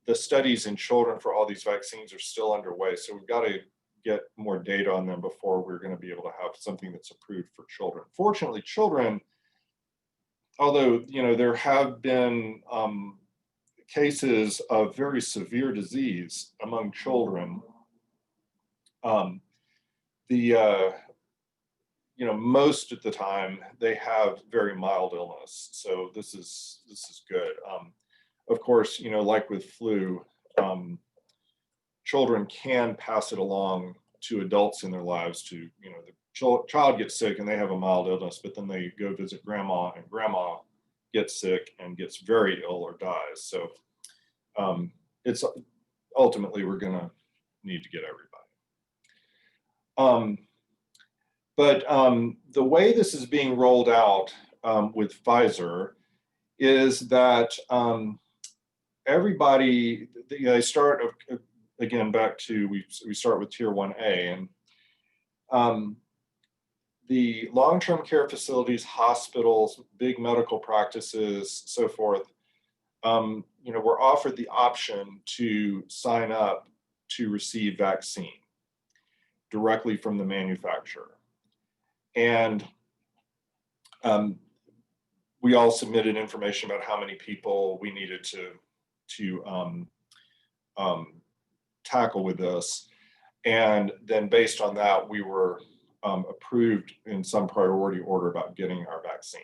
D: the studies in children for all these vaccines are still underway. So we've got to get more data on them before we're going to be able to have something that's approved for children. Fortunately, children, although there have been cases of very severe disease among children, most of the time they have very mild illness. So this is good. Of course, like with flu, children can pass it along to adults in their lives to, the child gets sick and they have a mild illness, but then they go visit grandma and grandma gets sick and gets very ill or dies. So it's ultimately we're going to need to get everybody. But the way this is being rolled out with Pfizer is that everybody, they start, again, back to, we start with Tier 1A, and the long-term care facilities, hospitals, big medical practices, so forth, were offered the option to sign up to receive vaccine directly from the manufacturer. And we all submitted information about how many people we needed to tackle with this. And then based on that, we were approved in some priority order about getting our vaccine.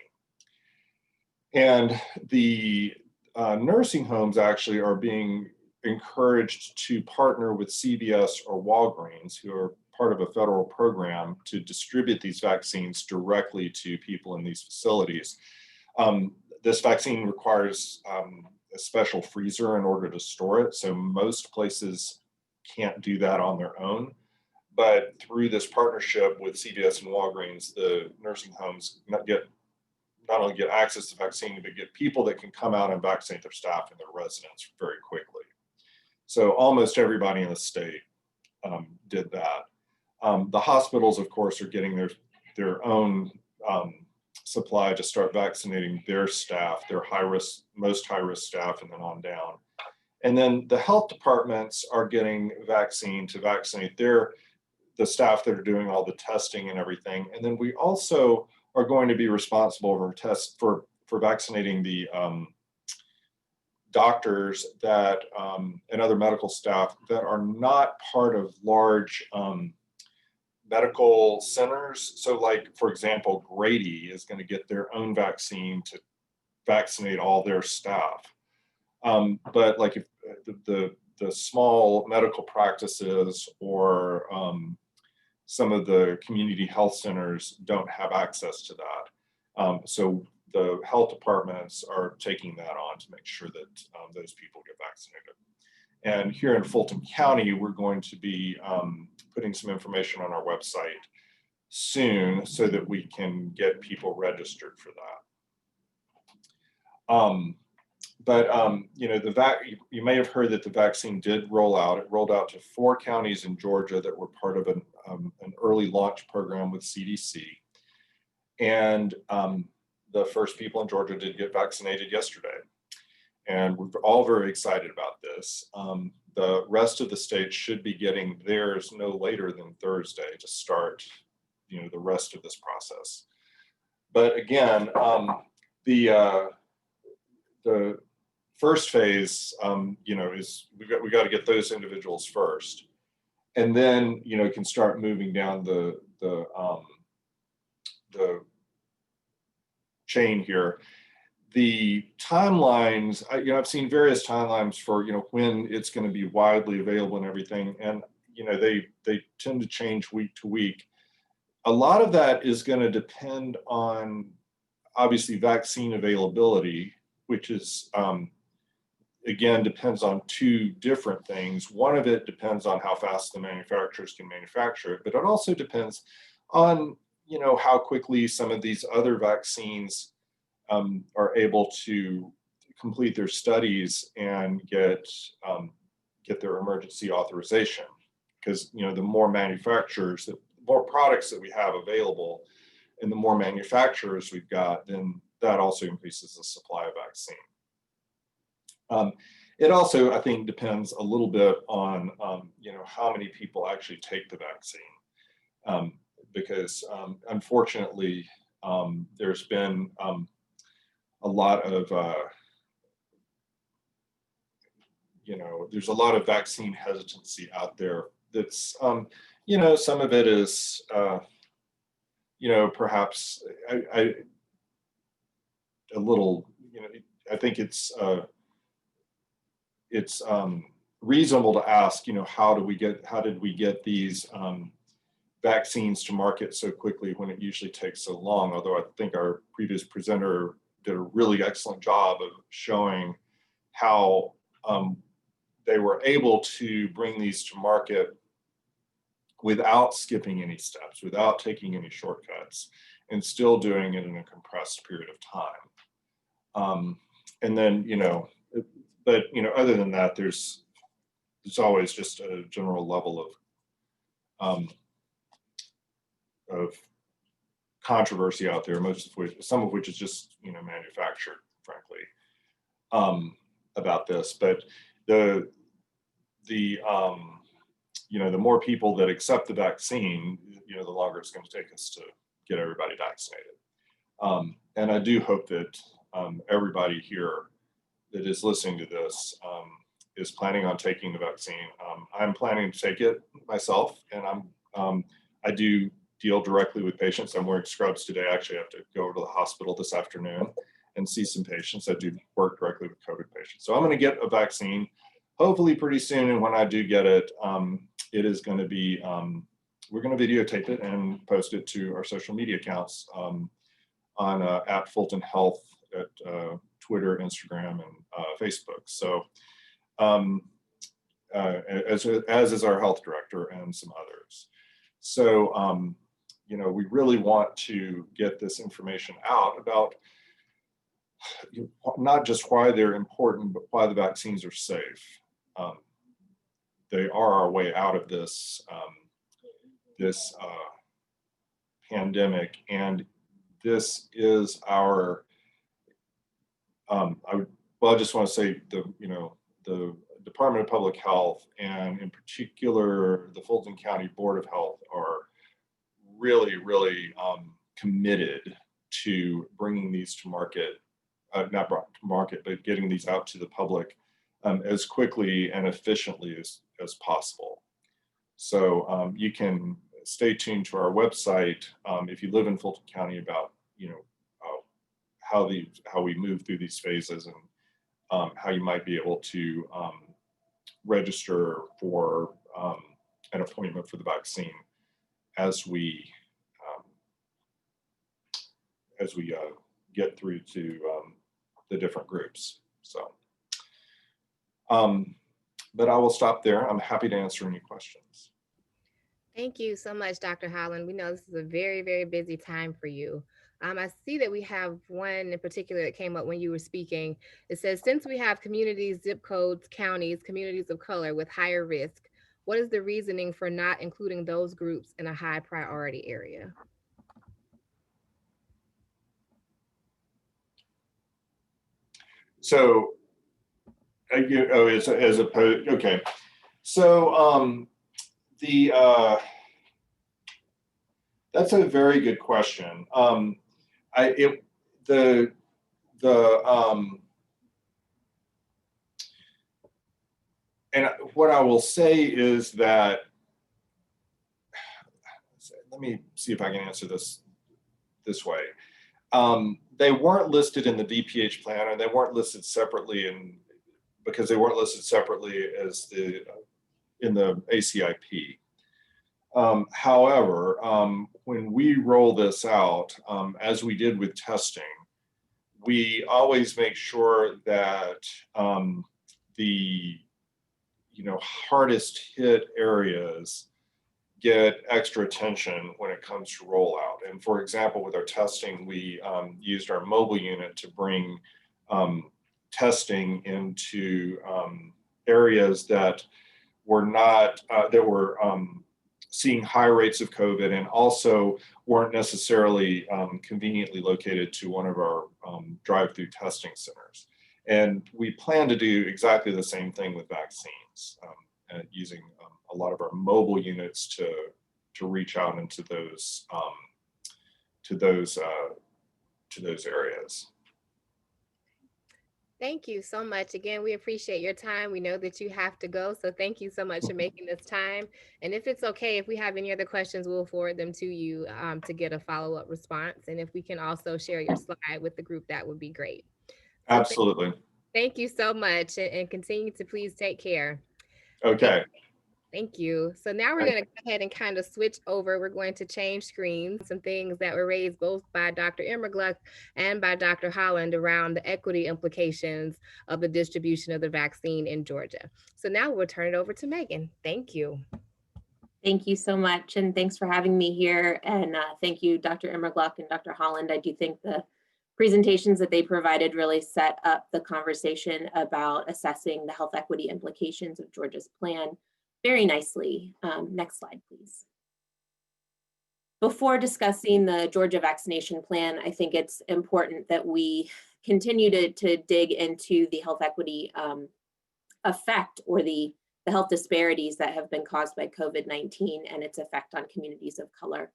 D: And the nursing homes actually are being encouraged to partner with CVS or Walgreens, who are part of a federal program to distribute these vaccines directly to people in these facilities. This vaccine requires a special freezer in order to store it. So most places can't do that on their own. But through this partnership with CVS and Walgreens, the nursing homes not only get access to vaccine, but get people that can come out and vaccinate their staff and their residents very quickly. So almost everybody in the state did that. The hospitals, of course, are getting their own supply to start vaccinating their staff, their most high-risk staff, and then on down. And then the health departments are getting vaccine to vaccinate the staff that are doing all the testing and everything. And then we also are going to be responsible for vaccinating the doctors that and other medical staff that are not part of large medical centers. So like, for example, Grady is going to get their own vaccine to vaccinate all their staff. But like if the small medical practices or some of the community health centers don't have access to that. So the health departments are taking that on to make sure that those people get vaccinated. And here in Fulton County, we're going to be putting some information on our website soon so that we can get people registered for that. You may have heard that the vaccine did roll out. It rolled out to 4 counties in Georgia that were part of an early launch program with CDC. And the first people in Georgia did get vaccinated yesterday. And we're all very excited about this. The rest of the states should be getting theirs no later than Thursday to start, the rest of this process. But again, the first phase, is we got to get those individuals first, and then can start moving down the chain here. The timelines, I've seen various timelines for when it's going to be widely available and everything, and they tend to change week to week. A lot of that is going to depend on obviously vaccine availability, which is again depends on 2 different things. One of it depends on how fast the manufacturers can manufacture it, but it also depends on how quickly some of these other vaccines are able to complete their studies and get their emergency authorization. Because the more manufacturers, the more products that we have available, and the more manufacturers we've got, then that also increases the supply of vaccine. It also, I think, depends a little bit on how many people actually take the vaccine, because unfortunately there's been a lot of there's a lot of vaccine hesitancy out there. That's some of it is perhaps a little I think it's reasonable to ask, how did we get these vaccines to market so quickly when it usually takes so long? Although I think our previous presenter did a really excellent job of showing how they were able to bring these to market without skipping any steps, without taking any shortcuts, and still doing it in a compressed period of time. And then, but other than that, there's always just a general level of controversy out there, some of which is just manufactured, frankly, about this. But the more people that accept the vaccine, the longer it's going to take us to get everybody vaccinated. And I do hope that everybody here that is listening to this is planning on taking the vaccine. I'm planning to take it myself, and I do deal directly with patients. I'm wearing scrubs today. I actually have to go over to the hospital this afternoon and see some patients. I do work directly with COVID patients. So I'm going to get a vaccine hopefully pretty soon. And when I do get it, it is going to be, we're going to videotape it and post it to our social media accounts on at Fulton Health at Twitter, Instagram, and Facebook. So as is our health director and some others. So, we really want to get this information out about not just why they're important, but why the vaccines are safe. They are our way out of this pandemic, and this is our. I just want to say the Department of Public Health, and in particular the Fulton County Board of Health, are really, really committed to bringing these to market, not brought to market, but getting these out to the public as quickly and efficiently as possible. So you can stay tuned to our website if you live in Fulton County about how we move through these phases, and how you might be able to register for an appointment for the vaccine as we get through to the different groups. So, but I will stop there. I'm happy to answer any questions.
A: Thank you so much, Dr. Holland. We know this is a very, very busy time for you. I see that we have one in particular that came up when you were speaking. It says, since we have communities, zip codes, counties, communities of color with higher risk, what is the reasoning for not including those groups in a high priority area?
D: So, as opposed, okay. So that's a very good question. And what I will say is that, let me see if I can answer this way. They weren't listed in the DPH plan, and they weren't listed separately because they weren't listed separately as in the ACIP. However, when we roll this out, as we did with testing, we always make sure that the hardest hit areas get extra attention when it comes to rollout. And for example, with our testing, we used our mobile unit to bring testing into areas that were not seeing high rates of COVID, and also weren't necessarily conveniently located to one of our drive-through testing centers. And we plan to do exactly the same thing with vaccines, and using a lot of our mobile units to reach out into those areas.
A: Thank you so much. Again, we appreciate your time. We know that you have to go, so thank you so much for making this time. And if it's okay, if we have any other questions, we'll forward them to you to get a follow-up response. And if we can also share your slide with the group, that would be great. So
D: absolutely.
A: thank you so much, and continue to please take care.
D: Okay.
A: Thank you. So now we're going to go ahead and kind of switch over. We're going to change screens. Some things that were raised both by Dr. Immergluck and by Dr. Holland around the equity implications of the distribution of the vaccine in Georgia. So now we'll turn it over to Megan. Thank you.
E: Thank you so much, and thanks for having me here. And thank you, Dr. Immergluck and Dr. Holland. I do think the presentations that they provided really set up the conversation about assessing the health equity implications of Georgia's plan very nicely. Next slide, please. Before discussing the Georgia vaccination plan, I think it's important that we continue to dig into the health equity effect, or the health disparities that have been caused by COVID-19 and its effect on communities of color.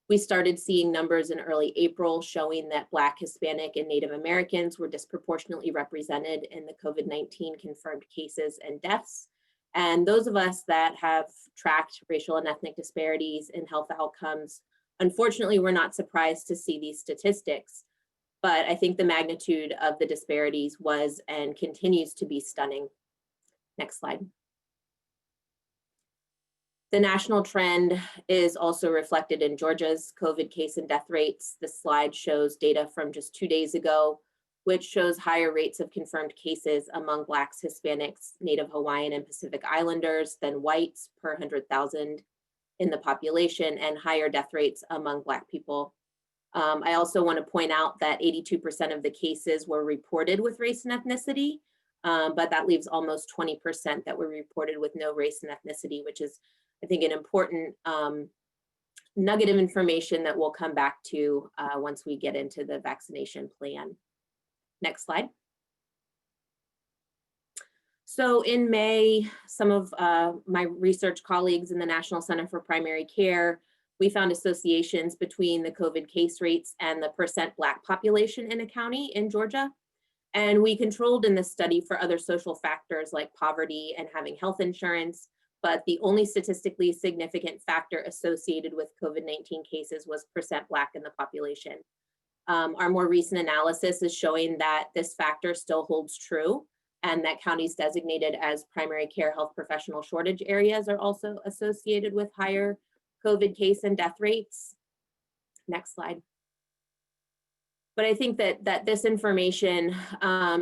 E: We started seeing numbers in early April showing that Black, Hispanic, and Native Americans were disproportionately represented in the COVID-19 confirmed cases and deaths. And those of us that have tracked racial and ethnic disparities in health outcomes, unfortunately, we're not surprised to see these statistics. But I think the magnitude of the disparities was and continues to be stunning. Next slide. The national trend is also reflected in Georgia's COVID case and death rates. This slide shows data from just 2 days ago, which shows higher rates of confirmed cases among Blacks, Hispanics, Native Hawaiian, and Pacific Islanders than whites per 100,000 in the population, and higher death rates among Black people. I also want to point out that 82% of the cases were reported with race and ethnicity, but that leaves almost 20% that were reported with no race and ethnicity, which is, I think, an important nugget of information that we'll come back to once we get into the vaccination plan. Next slide. So in May, some of my research colleagues in the National Center for Primary Care, we found associations between the COVID case rates and the percent Black population in a county in Georgia. And we controlled in this study for other social factors like poverty and having health insurance, but the only statistically significant factor associated with COVID-19 cases was percent Black in the population. Our more recent analysis is showing that this factor still holds true, and that counties designated as primary care health professional shortage areas are also associated with higher COVID case and death rates. Next slide. But I think that this information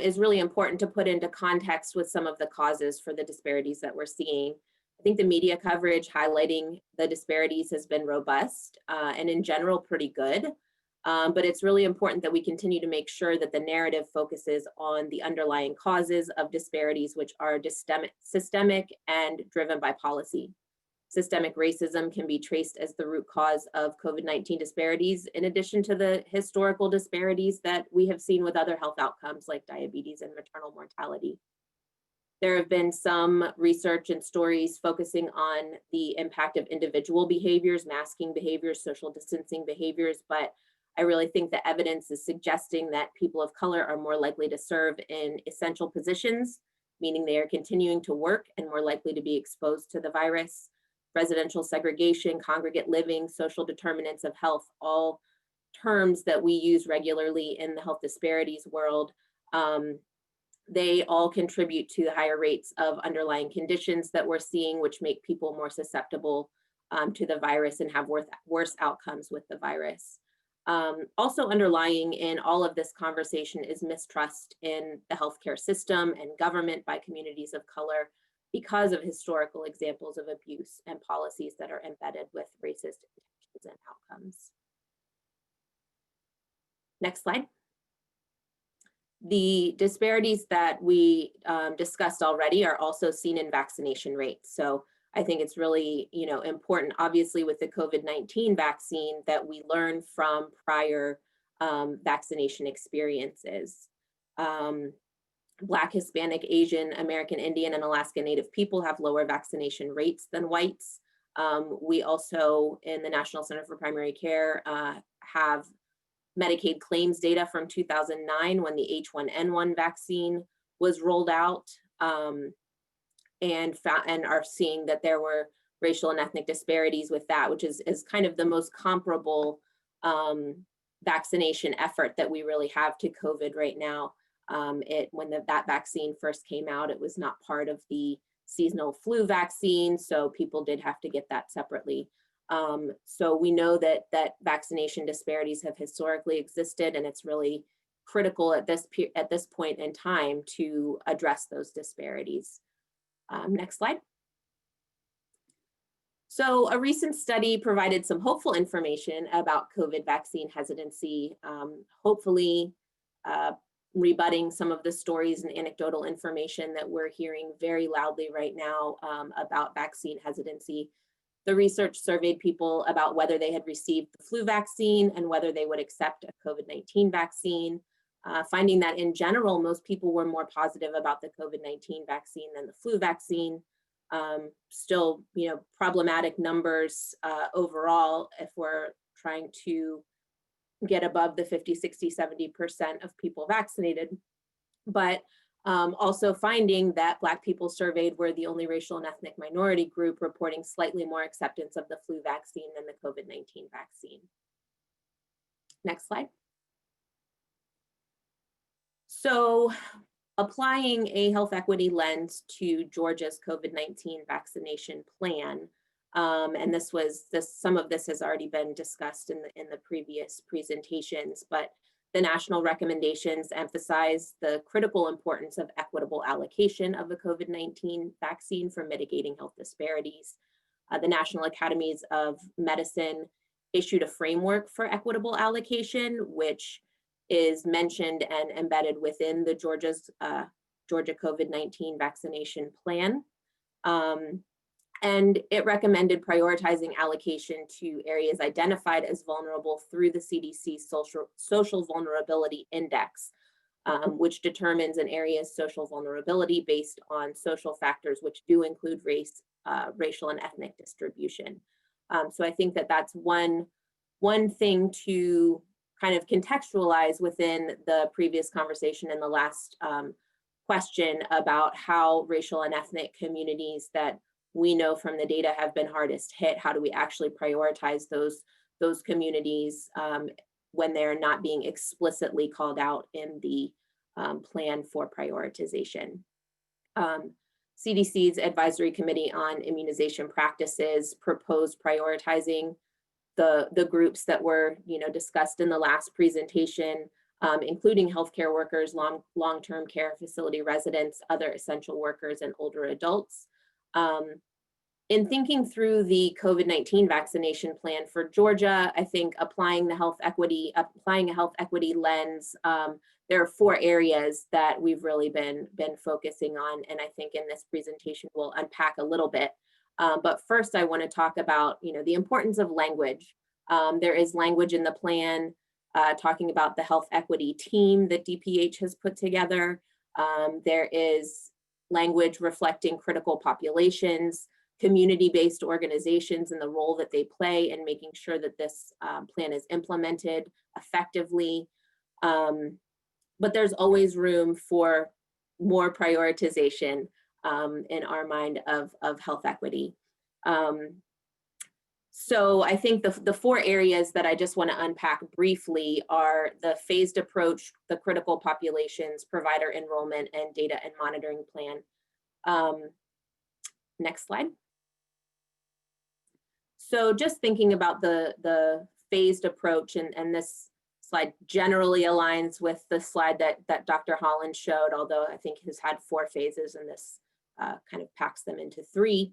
E: is really important to put into context with some of the causes for the disparities that we're seeing. I think the media coverage highlighting the disparities has been robust and in general pretty good. But it's really important that we continue to make sure that the narrative focuses on the underlying causes of disparities, which are systemic and driven by policy. Systemic racism can be traced as the root cause of COVID-19 disparities, in addition to the historical disparities that we have seen with other health outcomes like diabetes and maternal mortality. There have been some research and stories focusing on the impact of individual behaviors, masking behaviors, social distancing behaviors, but I really think the evidence is suggesting that people of color are more likely to serve in essential positions, meaning they are continuing to work and more likely to be exposed to the virus. Residential segregation, congregate living, social determinants of health, all terms that we use regularly in the health disparities world, they all contribute to the higher rates of underlying conditions that we're seeing, which make people more susceptible to the virus and have worse outcomes with the virus. Also underlying in all of this conversation is mistrust in the healthcare system and government by communities of color because of historical examples of abuse and policies that are embedded with racist intentions and outcomes. Next slide. The disparities that we discussed already are also seen in vaccination rates. So I think it's really, important, obviously, with the COVID-19 vaccine that we learn from prior vaccination experiences. Black, Hispanic, Asian, American Indian, and Alaska Native people have lower vaccination rates than whites. We also, in the National Center for Primary Care, have Medicaid claims data from 2009 when the H1N1 vaccine was rolled out, and are seeing that there were racial and ethnic disparities with that, which is kind of the most comparable vaccination effort that we really have to COVID right now. When that vaccine first came out, it was not part of the seasonal flu vaccine, so people did have to get that separately. So we know that vaccination disparities have historically existed, and it's really critical at this point in time to address those disparities. Next slide. So a recent study provided some hopeful information about COVID vaccine hesitancy, hopefully rebutting some of the stories and anecdotal information that we're hearing very loudly right now about vaccine hesitancy. The research surveyed people about whether they had received the flu vaccine and whether they would accept a COVID-19 vaccine, finding that in general, most people were more positive about the COVID-19 vaccine than the flu vaccine. Still, problematic numbers overall if we're trying to get above the 50, 60, 70% of people vaccinated, but also finding that Black people surveyed were the only racial and ethnic minority group reporting slightly more acceptance of the flu vaccine than the COVID-19 vaccine. Next slide. So applying a health equity lens to Georgia's COVID-19 vaccination plan, and some of this has already been discussed in the previous presentations, but the national recommendations emphasize the critical importance of equitable allocation of the COVID-19 vaccine for mitigating health disparities. The National Academies of Medicine issued a framework for equitable allocation, which is mentioned and embedded within the Georgia COVID-19 vaccination plan. And it recommended prioritizing allocation to areas identified as vulnerable through the CDC Social Vulnerability Index, which determines an area's social vulnerability based on social factors, which do include race, racial and ethnic distribution. So I think that that's one thing to kind of contextualize within the previous conversation and the last question about how racial and ethnic communities that we know from the data have been hardest hit. How do we actually prioritize those communities when they're not being explicitly called out in the plan for prioritization? CDC's Advisory Committee on Immunization Practices proposed prioritizing the groups that were discussed in the last presentation, including healthcare workers, long-term care facility residents, other essential workers, and older adults. In thinking through the COVID-19 vaccination plan for Georgia, I think applying a health equity lens, there are 4 areas that we've really been focusing on, and I think in this presentation we'll unpack a little bit. But first, I want to talk about the importance of language. There is language in the plan talking about the health equity team that DPH has put together. There is language reflecting critical populations, community-based organizations, and the role that they play in making sure that this plan is implemented effectively. But there's always room for more prioritization in our mind of health equity. So I think the 4 areas that I just want to unpack briefly are the phased approach, the critical populations, provider enrollment, and data and monitoring plan. Next slide. So just thinking about the phased approach, and this slide generally aligns with the slide that Dr. Holland showed, although I think he's had 4 phases and this kind of packs them into 3.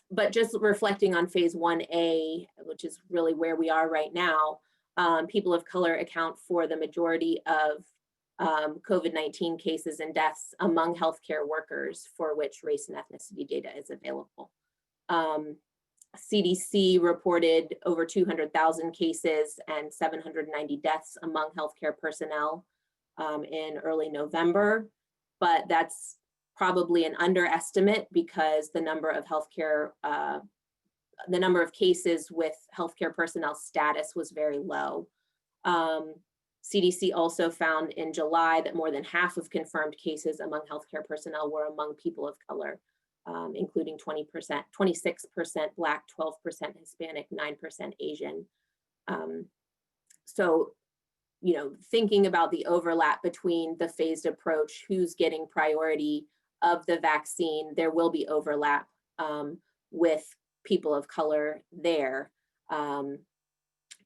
E: But just reflecting on phase 1A, which is really where we are right now, people of color account for the majority of COVID-19 cases and deaths among healthcare workers for which race and ethnicity data is available. CDC reported over 200,000 cases and 790 deaths among healthcare personnel in early November, but that's probably an underestimate because the number of cases with healthcare personnel status was very low. CDC also found in July that more than half of confirmed cases among healthcare personnel were among people of color, including 26% Black, 12% Hispanic, 9% Asian. So, thinking about the overlap between the phased approach, who's getting priority of the vaccine, there will be overlap with people of color there.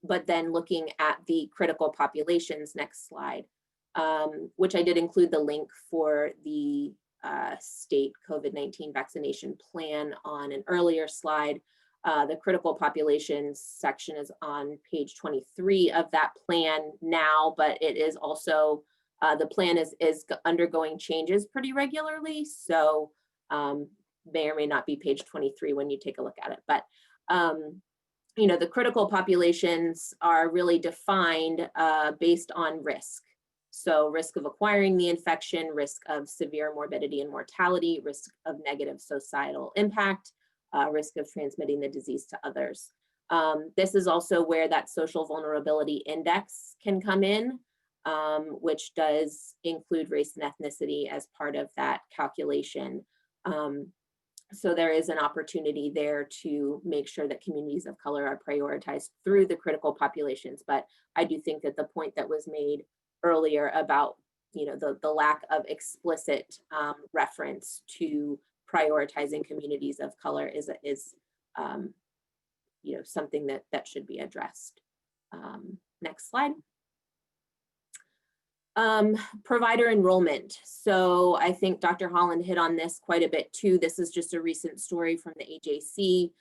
E: But then looking at the critical populations, next slide, which I did include the link for the state COVID-19 vaccination plan on an earlier slide. The critical populations section is on page 23 of that plan now, but it is also, the plan is undergoing changes pretty regularly. So may or may not be page 23 when you take a look at it. But you know, the critical populations are really defined based on risk. So risk of acquiring the infection, risk of severe morbidity and mortality, risk of negative societal impact, risk of transmitting the disease to others. This is also where that social vulnerability index can come in, which does include race and ethnicity as part of that calculation. So there is an opportunity there to make sure that communities of color are prioritized through the critical populations. But I do think that the point that was made earlier about, you know, the lack of explicit reference to prioritizing communities of color is you know, something that should be addressed. Next slide. Provider enrollment. So I think Dr. Holland hit on this quite a bit too. This is just a recent story from the AJC,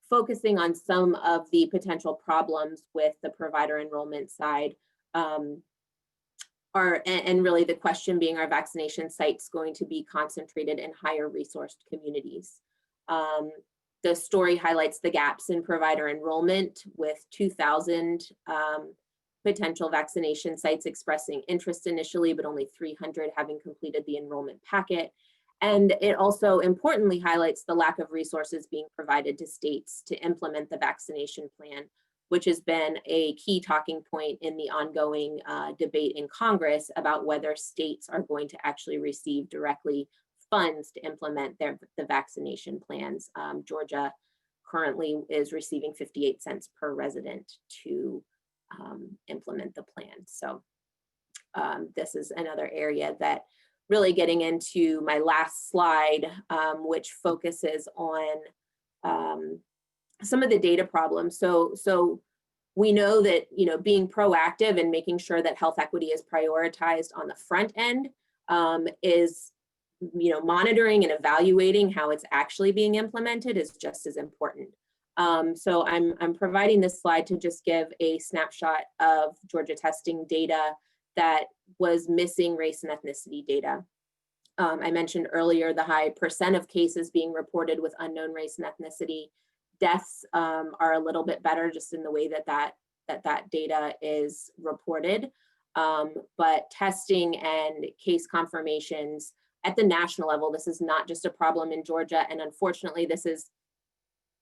E: focusing on some of the potential problems with the provider enrollment side. And really the question being, are vaccination sites going to be concentrated in higher resourced communities? The story highlights the gaps in provider enrollment with 2,000 potential vaccination sites expressing interest initially, but only 300 having completed the enrollment packet. And it also importantly highlights the lack of resources being provided to states to implement the vaccination plan, which has been a key talking point in the ongoing debate in Congress about whether states are going to actually receive directly funds to implement the vaccination plans. Georgia currently is receiving 58 cents per resident to implement the plan. So this is another area that really getting into my last slide, which focuses on some of the data problems. So we know that, you know, being proactive and making sure that health equity is prioritized on the front end is, you know, monitoring and evaluating how it's actually being implemented is just as important. So I'm providing this slide to just give a snapshot of Georgia testing data that was missing race and ethnicity data. I mentioned earlier the high % of cases being reported with unknown race and ethnicity. Deaths are a little bit better just in the way that data is reported. But testing and case confirmations at the national level, this is not just a problem in Georgia. And unfortunately, this is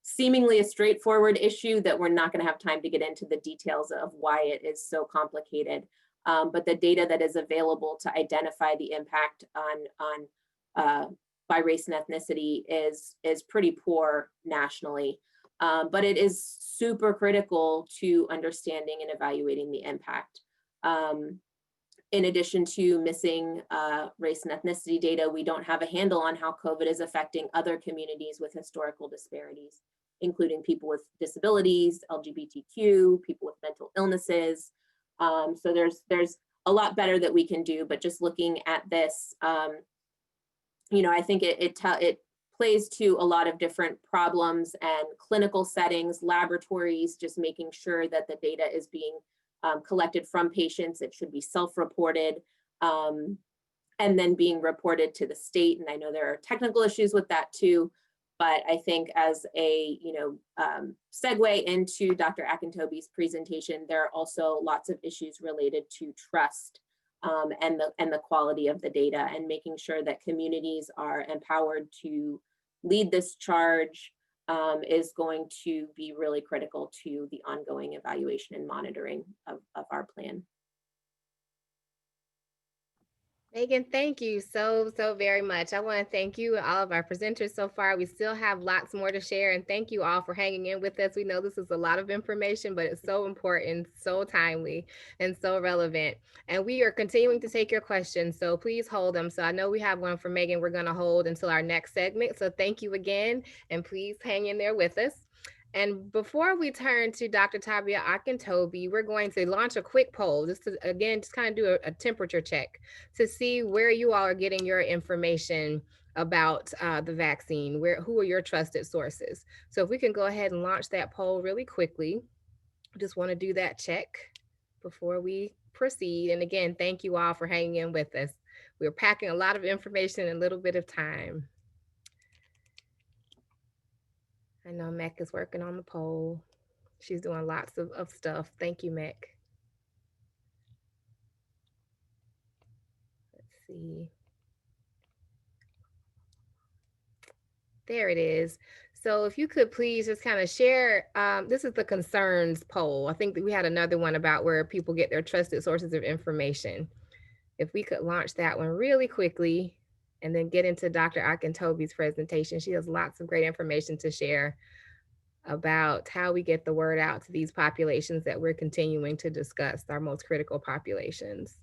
E: seemingly a straightforward issue that we're not going to have time to get into the details of why it is so complicated. But the data that is available to identify the impact on by race and ethnicity is pretty poor nationally. But it is super critical to understanding and evaluating the impact. In addition to missing race and ethnicity data, we don't have a handle on how COVID is affecting other communities with historical disparities, including people with disabilities, LGBTQ, people with mental illnesses. So there's a lot better that we can do, but just looking at this, you know, I think it plays to a lot of different problems and clinical settings, laboratories, just making sure that the data is being collected from patients. It should be self-reported and then being reported to the state. And I know there are technical issues with that too, but I think as a, you know, segue into Dr. Akintobi's presentation, there are also lots of issues related to trust and the quality of the data, and making sure that communities are empowered to lead this charge is going to be really critical to the ongoing evaluation and monitoring of our plan.
A: Megan, thank you so very much. I want to thank you and all of our presenters so far. We still have lots more to share, and thank you all for hanging in with us. We know this is a lot of information, but it's so important, so timely, and so relevant. And we are continuing to take your questions, so please hold them. So I know we have one for Megan we're going to hold until our next segment. So thank you again, and please hang in there with us. And before we turn to Dr. Tabia Akintobi, we're going to launch a quick poll just to, again, just kind of do a temperature check to see where you all are getting your information about the vaccine. Who are your trusted sources? So if we can go ahead and launch that poll really quickly, just want to do that check before we proceed. And again, thank you all for hanging in with us. We're packing a lot of information in a little bit of time. I know Mec is working on the poll. She's doing lots of stuff. Thank you, Mec. Let's see. There it is. So if you could please just kind of share, this is the concerns poll. I think that we had another one about where people get their trusted sources of information. If we could launch that one really quickly and then get into Dr. Akintobi's presentation. She has lots of great information to share about how we get the word out to these populations that we're continuing to discuss, our most critical populations.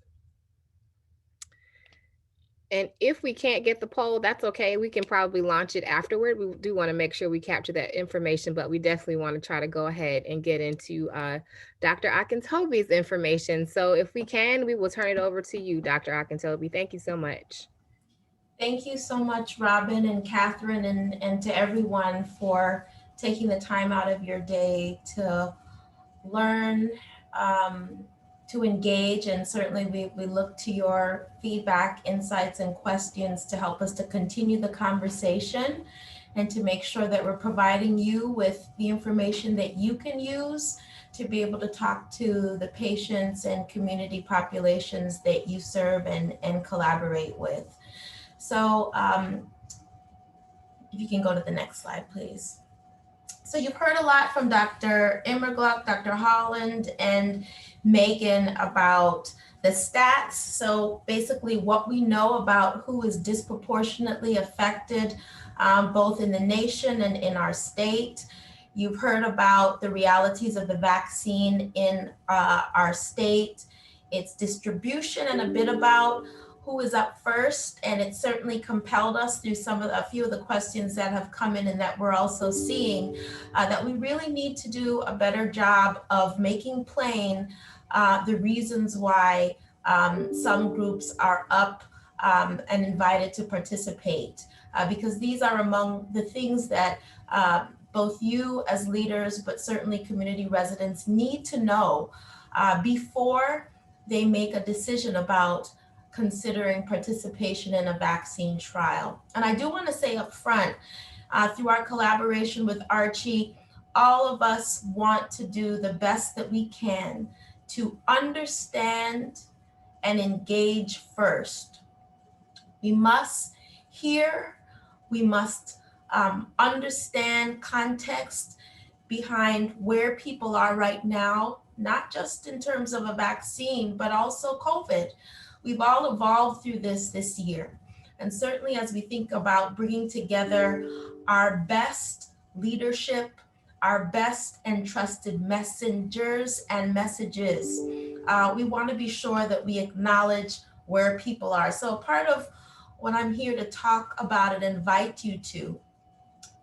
A: And if we can't get the poll, that's okay. We can probably launch it afterward. We do want to make sure we capture that information, but we definitely want to try to go ahead and get into Dr. Akintobi's information. So if we can, we will turn it over to you, Dr. Akintobi. Thank you so much.
F: Thank you so much, Robin and Catherine, and to everyone for taking the time out of your day to learn, to engage, and certainly we look to your feedback, insights, and questions to help us to continue the conversation and to make sure that we're providing you with the information that you can use to be able to talk to the patients and community populations that you serve and collaborate with. So if you can go to the next slide, please. So you've heard a lot from Dr. Immergluck, Dr. Holland, and Megan about the stats. So basically what we know about who is disproportionately affected, both in the nation and in our state. You've heard about the realities of the vaccine in our state, its distribution, and a bit about who is up first, and it certainly compelled us through a few of the questions that have come in and that we're also seeing that we really need to do a better job of making plain the reasons why some groups are up and invited to participate, because these are among the things that both you as leaders, but certainly community residents need to know before they make a decision about considering participation in a vaccine trial. And I do want to say up front, through our collaboration with ARCHI, all of us want to do the best that we can to understand and engage first. We must hear, we must understand context behind where people are right now, not just in terms of a vaccine, but also COVID. We've all evolved through this year. And certainly as we think about bringing together our best leadership, our best and trusted messengers and messages, we want to be sure that we acknowledge where people are. So part of what I'm here to talk about and invite you to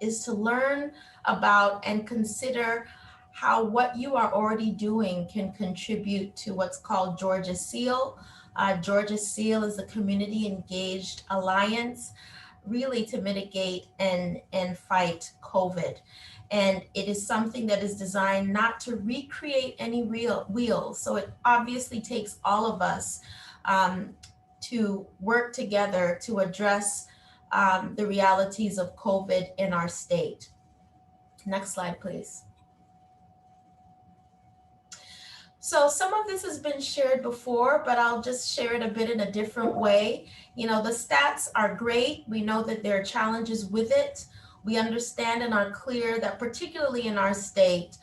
F: is to learn about and consider how what you are already doing can contribute to what's called Georgia CEAL. Georgia CEAL is a community engaged alliance really to mitigate and fight COVID. And it is something that is designed not to recreate any wheels. So it obviously takes all of us to work together to address the realities of COVID in our state. Next slide, please. So some of this has been shared before, but I'll just share it a bit in a different way. You know, the stats are great. We know that there are challenges with it. We understand and are clear that particularly in our state,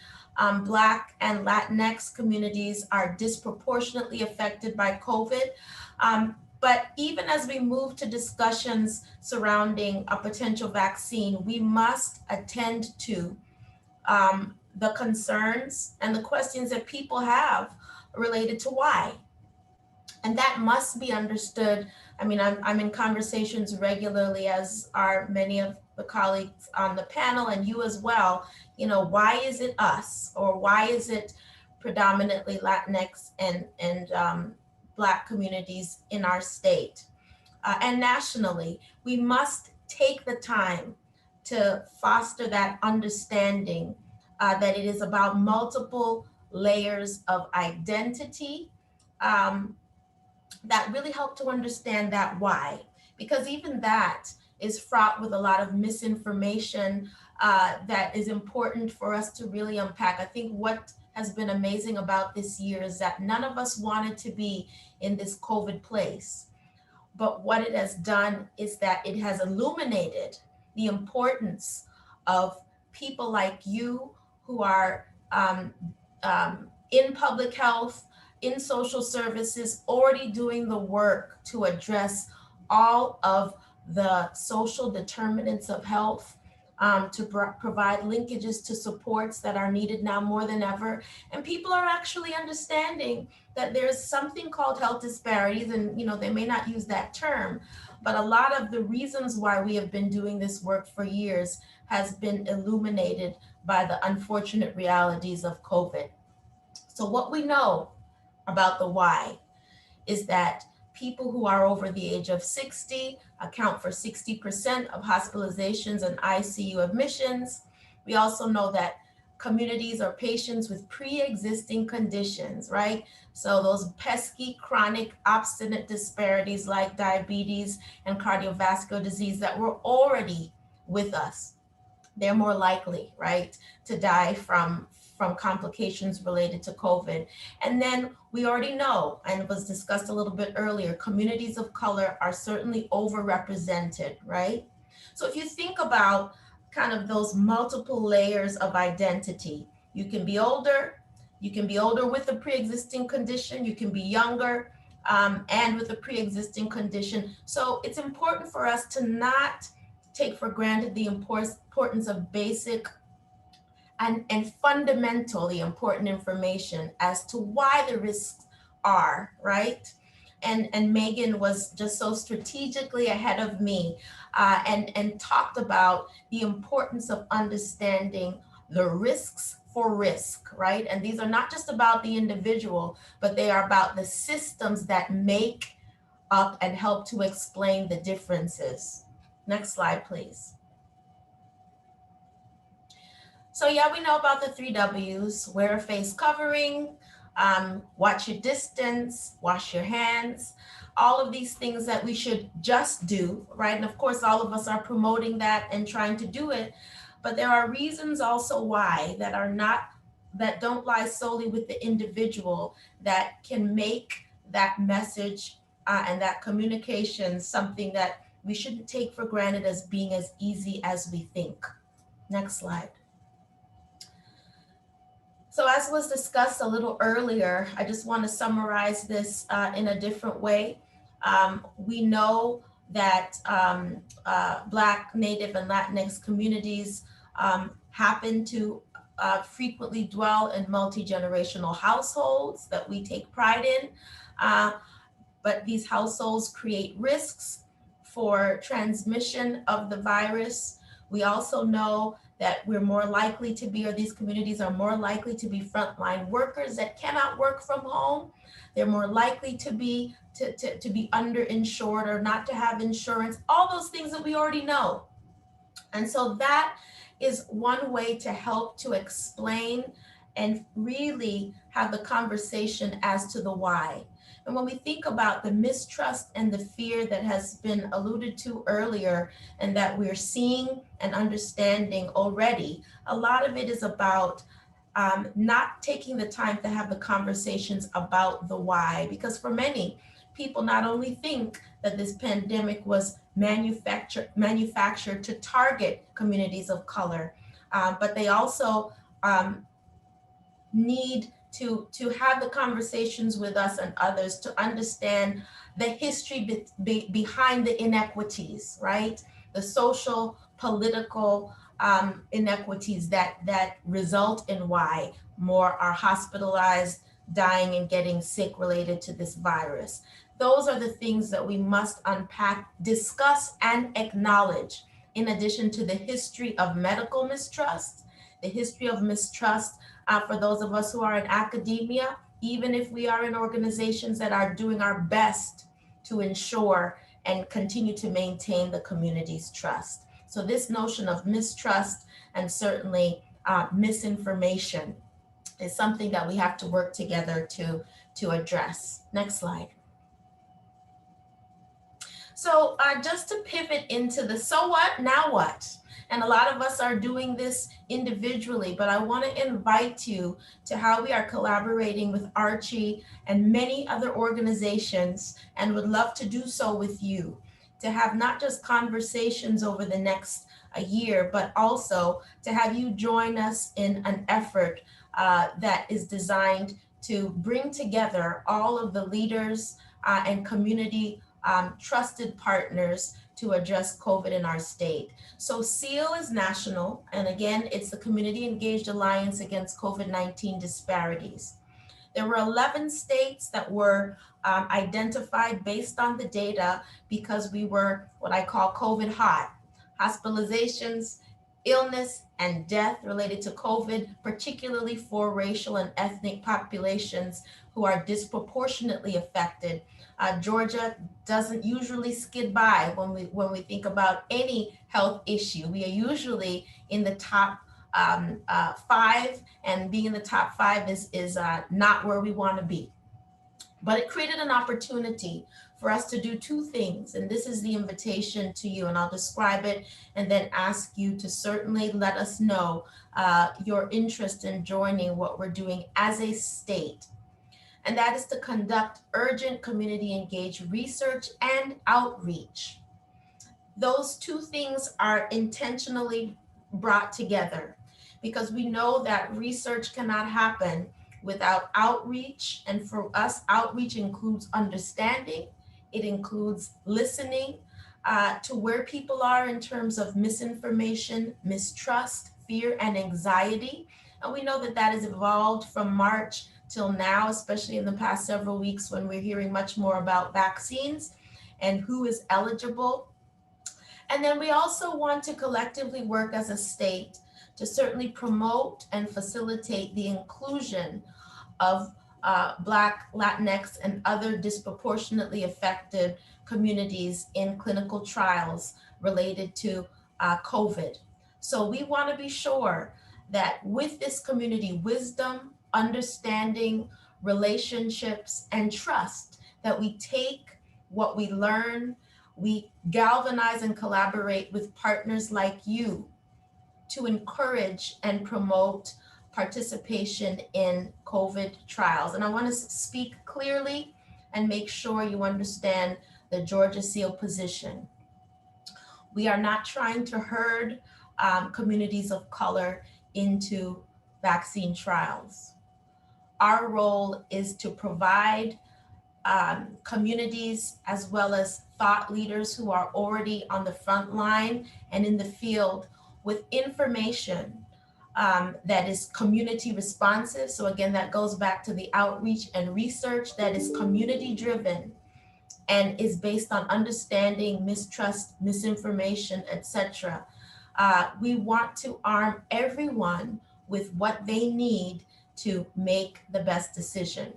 F: Black and Latinx communities are disproportionately affected by COVID. But even as we move to discussions surrounding a potential vaccine, we must attend to the concerns and the questions that people have related to why. And that must be understood. I mean, I'm in conversations regularly, as are many of the colleagues on the panel and you as well. You know, why is it us, or why is it predominantly Latinx and Black communities in our state and nationally? We must take the time to foster that understanding that it is about multiple layers of identity um, that really help to understand that why, because even that is fraught with a lot of misinformation that is important for us to really unpack. I think what has been amazing about this year is that none of us wanted to be in this COVID place. But what it has done is that it has illuminated the importance of people like you who are in public health, in social services, already doing the work to address all of the social determinants of health, to provide linkages to supports that are needed now more than ever. And people are actually understanding that there's something called health disparities, and you know, they may not use that term, but a lot of the reasons why we have been doing this work for years has been illuminated by the unfortunate realities of COVID. So what we know about the why is that people who are over the age of 60 account for 60% of hospitalizations and ICU admissions. We also know that communities or patients with pre-existing conditions, right? So those pesky, chronic, obstinate disparities like diabetes and cardiovascular disease that were already with us, they're more likely, right, to die from complications related to COVID. And then we already know, and it was discussed a little bit earlier, communities of color are certainly overrepresented, right? So if you think about kind of those multiple layers of identity, you can be older with a pre-existing condition, you can be younger, and with a pre-existing condition. So it's important for us to not take for granted the importance of basic and fundamentally important information as to why the risks are, right? And Megan was just so strategically ahead of me and talked about the importance of understanding the risks for risk, right? And these are not just about the individual, but they are about the systems that make up and help to explain the differences. Next slide, please. So yeah, we know about the 3 W's: wear a face covering, watch your distance, wash your hands, all of these things that we should just do, right? And of course, all of us are promoting that and trying to do it, but there are reasons also why that don't lie solely with the individual that can make that message and that communication something that we shouldn't take for granted as being as easy as we think. Next slide. So as was discussed a little earlier, I just want to summarize this in a different way. We know that Black, Native, and Latinx communities happen to frequently dwell in multi-generational households that we take pride in. But these households create risks for transmission of the virus. We also know that we're more likely to be, or these communities are more likely to be frontline workers that cannot work from home. They're more likely to be underinsured or not to have insurance, all those things that we already know. And so that is one way to help to explain and really have the conversation as to the why. And when we think about the mistrust and the fear that has been alluded to earlier and that we're seeing and understanding already, a lot of it is about not taking the time to have the conversations about the why. Because for many, people not only think that this pandemic was manufactured to target communities of color, but they also need to have the conversations with us and others to understand the history behind the inequities, right? The social, political inequities that result in why more are hospitalized, dying, and getting sick related to this virus. Those are the things that we must unpack, discuss, and acknowledge, in addition to the history of medical mistrust, the history of mistrust for those of us who are in academia, even if we are in organizations that are doing our best to ensure and continue to maintain the community's trust. So this notion of mistrust and certainly misinformation is something that we have to work together to address. Next slide. So just to pivot into the so what, now what? And a lot of us are doing this individually, but I want to invite you to how we are collaborating with ARCHI and many other organizations, and would love to do so with you, to have not just conversations over the next year, but also to have you join us in an effort that is designed to bring together all of the leaders and community trusted partners to address COVID in our state. So CEAL is national, and again, it's the Community Engaged Alliance Against COVID-19 Disparities. There were 11 states that were identified based on the data because we were what I call COVID hot. Hospitalizations, illness, and death related to COVID, particularly for racial and ethnic populations who are disproportionately affected. Georgia doesn't usually skid by when we think about any health issue. We are usually in the top 5, and being in the top 5 is not where we want to be. But it created an opportunity for us to do 2 things, and this is the invitation to you, and I'll describe it and then ask you to certainly let us know your interest in joining what we're doing as a state. And that is to conduct urgent community engaged research and outreach. Those 2 things are intentionally brought together because we know that research cannot happen without outreach. And for us, outreach includes understanding, it includes listening to where people are in terms of misinformation, mistrust, fear, and anxiety. And we know that that has evolved from March till now, especially in the past several weeks when we're hearing much more about vaccines and who is eligible. And then we also want to collectively work as a state to certainly promote and facilitate the inclusion of Black, Latinx, and other disproportionately affected communities in clinical trials related to COVID. So we want to be sure that with this community wisdom, understanding, relationships, and trust, that we take what we learn, we galvanize and collaborate with partners like you to encourage and promote participation in COVID trials. And I want to speak clearly and make sure you understand the Georgia CEAL position. We are not trying to herd communities of color into vaccine trials. Our role is to provide communities as well as thought leaders who are already on the front line and in the field with information that is community responsive. So again, that goes back to the outreach and research that is community driven and is based on understanding, mistrust, misinformation, etc. We want to arm everyone with what they need to make the best decision.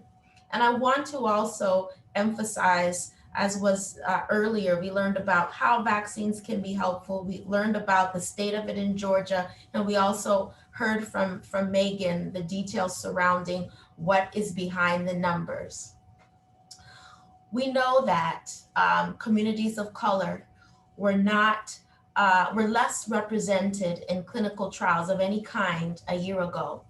F: And I want to also emphasize, as was earlier, we learned about how vaccines can be helpful. We learned about the state of it in Georgia, and we also heard from Megan the details surrounding what is behind the numbers. We know that communities of color were less represented in clinical trials of any kind a year ago.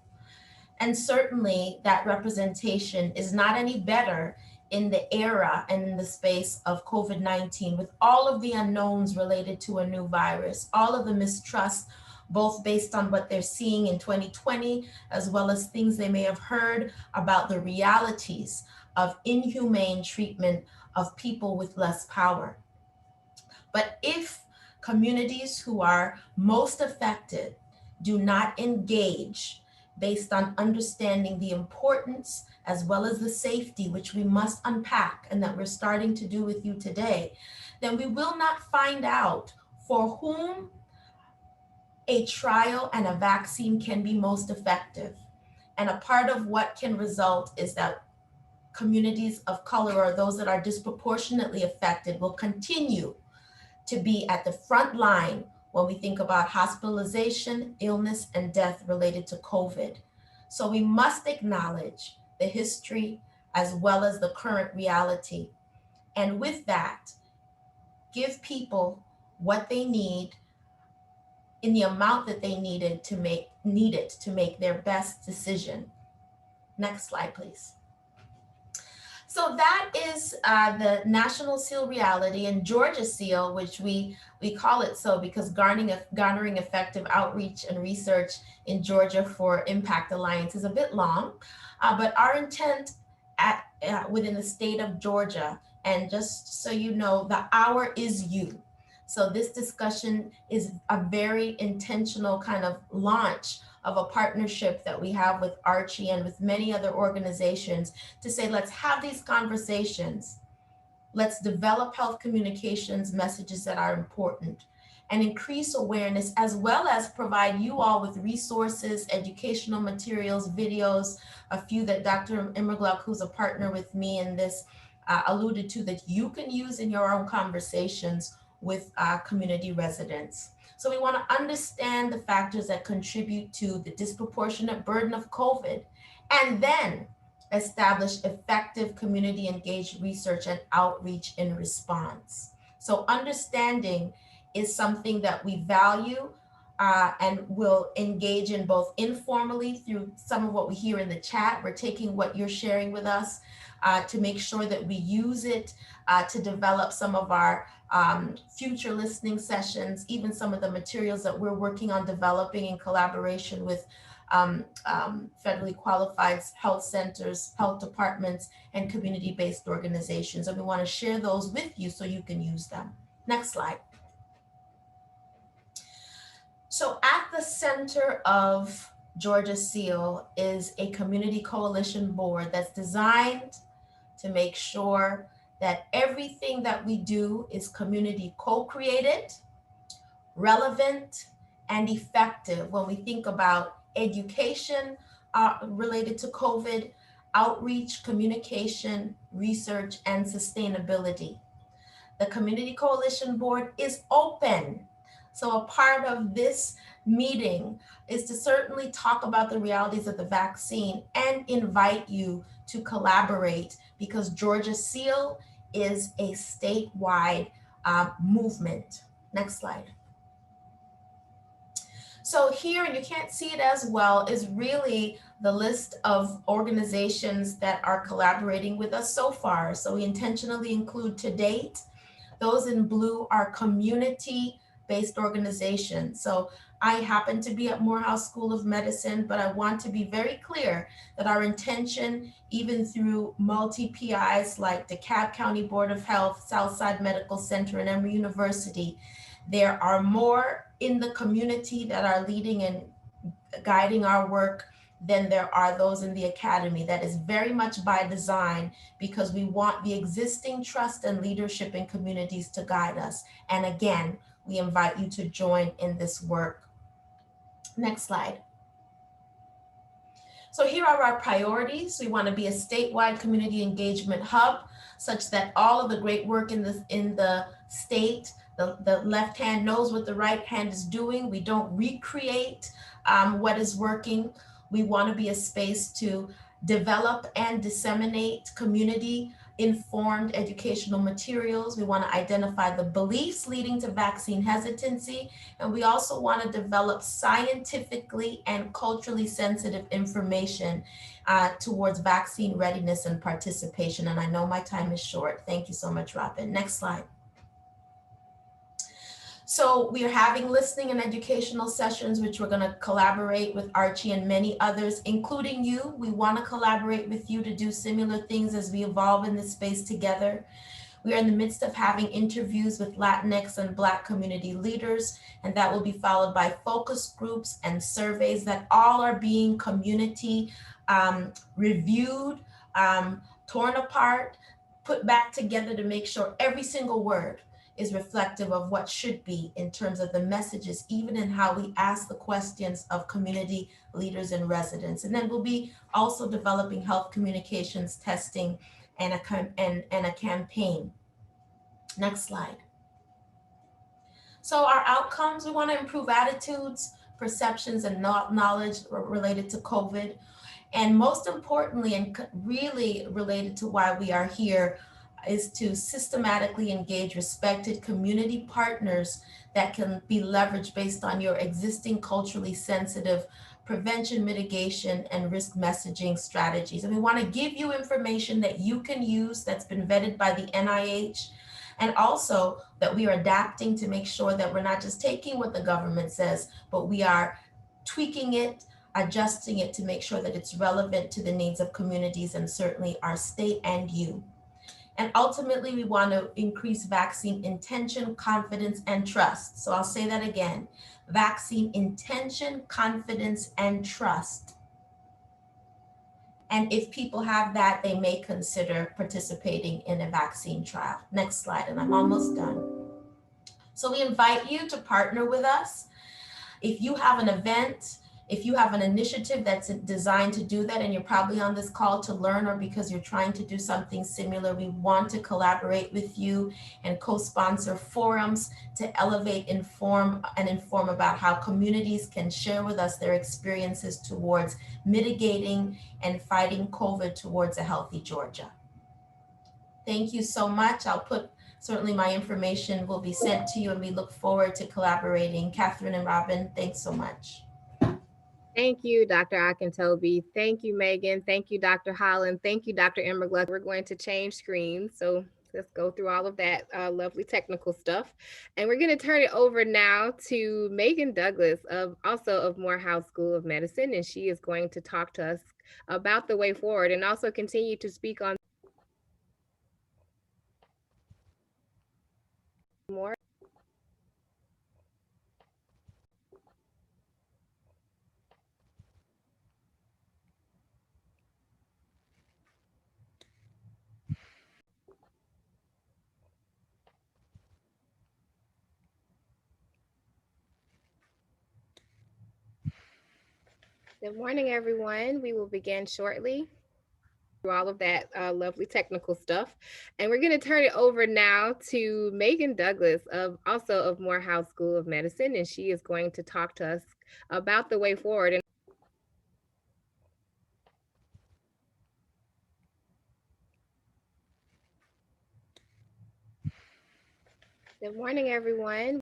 F: And certainly that representation is not any better in the era and in the space of COVID-19, with all of the unknowns related to a new virus, all of the mistrust both based on what they're seeing in 2020, as well as things they may have heard about the realities of inhumane treatment of people with less power. But if communities who are most affected do not engage based on understanding the importance as well as the safety, which we must unpack and that we're starting to do with you today, then we will not find out for whom a trial and a vaccine can be most effective. And a part of what can result is that communities of color or those that are disproportionately affected will continue to be at the front line when we think about hospitalization, illness, and death related to COVID. So we must acknowledge the history as well as the current reality. And with that, give people what they need in the amount that they need it to make their best decision. Next slide, please. So that is the National SEAL reality, and Georgia SEAL, which we call it so because garnering effective outreach and research in Georgia for Impact Alliance is a bit long, but our intent within the state of Georgia, and just so you know, the hour is you. So this discussion is a very intentional kind of launch of a partnership that we have with ARCHI and with many other organizations to say, let's have these conversations. Let's develop health communications messages that are important and increase awareness, as well as provide you all with resources, educational materials, videos, a few that Dr. Immergluck, who's a partner with me in this, alluded to, that you can use in your own conversations with community residents. So we want to understand the factors that contribute to the disproportionate burden of COVID, and then establish effective community engaged research and outreach in response. So understanding is something that we value and will engage in both informally through some of what we hear in the chat. We're taking what you're sharing with us to make sure that we use it to develop some of our future listening sessions, even some of the materials that we're working on developing in collaboration with federally qualified health centers, health departments, and community-based organizations. And we want to share those with you so you can use them. Next slide. So at the center of Georgia SEAL is a community coalition board that's designed to make sure that everything that we do is community co-created, relevant, and effective when we think about education related to COVID, outreach, communication, research, and sustainability. The Community Coalition Board is open. So a part of this meeting is to certainly talk about the realities of the vaccine and invite you to collaborate, because Georgia SEAL is a statewide movement. Next slide. So here, and you can't see it as well, is really the list of organizations that are collaborating with us so far. So we intentionally include to date. Those in blue are community-based organizations. So I happen to be at Morehouse School of Medicine, but I want to be very clear that our intention, even through multi-PIs like DeKalb County Board of Health, Southside Medical Center, and Emory University, there are more in the community that are leading and guiding our work than there are those in the academy. That is very much by design, because we want the existing trust and leadership in communities to guide us. And again, we invite you to join in this work. Next slide. So here are our priorities. We want to be a statewide community engagement hub, such that all of the great work in the state, the left hand knows what the right hand is doing. We don't recreate what is working. We want to be a space to develop and disseminate community informed educational materials. We want to identify the beliefs leading to vaccine hesitancy. And we also want to develop scientifically and culturally sensitive information towards vaccine readiness and participation. And I know my time is short. Thank you so much, Robin. Next slide. So we are having listening and educational sessions, which we're going to collaborate with ARCHI and many others, including you. We want to collaborate with you to do similar things as we evolve in this space together. We are in the midst of having interviews with Latinx and Black community leaders, and that will be followed by focus groups and surveys that all are being community reviewed, torn apart, put back together to make sure every single word is reflective of what should be in terms of the messages, even in how we ask the questions of community leaders and residents. And then we'll be also developing health communications testing and a campaign. Next slide. So our outcomes, we want to improve attitudes, perceptions, and knowledge related to COVID. And most importantly, and really related to why we are here, is to systematically engage respected community partners that can be leveraged based on your existing culturally sensitive prevention, mitigation, and risk messaging strategies. And we want to give you information that you can use that's been vetted by the NIH, and also that we are adapting to make sure that we're not just taking what the government says, but we are tweaking it, adjusting it to make sure that it's relevant to the needs of communities and certainly our state and you. And ultimately, we want to increase vaccine intention, confidence, and trust. So I'll say that again: vaccine intention, confidence, and trust. And if people have that, they may consider participating in a vaccine trial. Next slide, and I'm almost done. So we invite you to partner with us. If you have an event, if you have an initiative that's designed to do that, and you're probably on this call to learn or because you're trying to do something similar, we want to collaborate with you and co-sponsor forums to elevate, inform about how communities can share with us their experiences towards mitigating and fighting COVID towards a healthy Georgia. Thank you so much. Certainly my information will be sent to you, and we look forward to collaborating. Catherine and Robin, thanks so much.
A: Thank you, Dr. Akintobi. Thank you, Megan. Thank you, Dr. Holland. Thank you, Dr. Immergluck. We're going to change screens. So let's go through all of that lovely technical stuff. And we're going to turn it over now to Megan Douglas, also of Morehouse School of Medicine. And she is going to talk to us about the way forward and also continue to speak on more. Good morning, everyone. We will begin shortly. Through all of that lovely technical stuff. And we're going to turn it over now to Megan Douglas, also of Morehouse School of Medicine. And she is going to talk to us about the way forward. And good morning, everyone.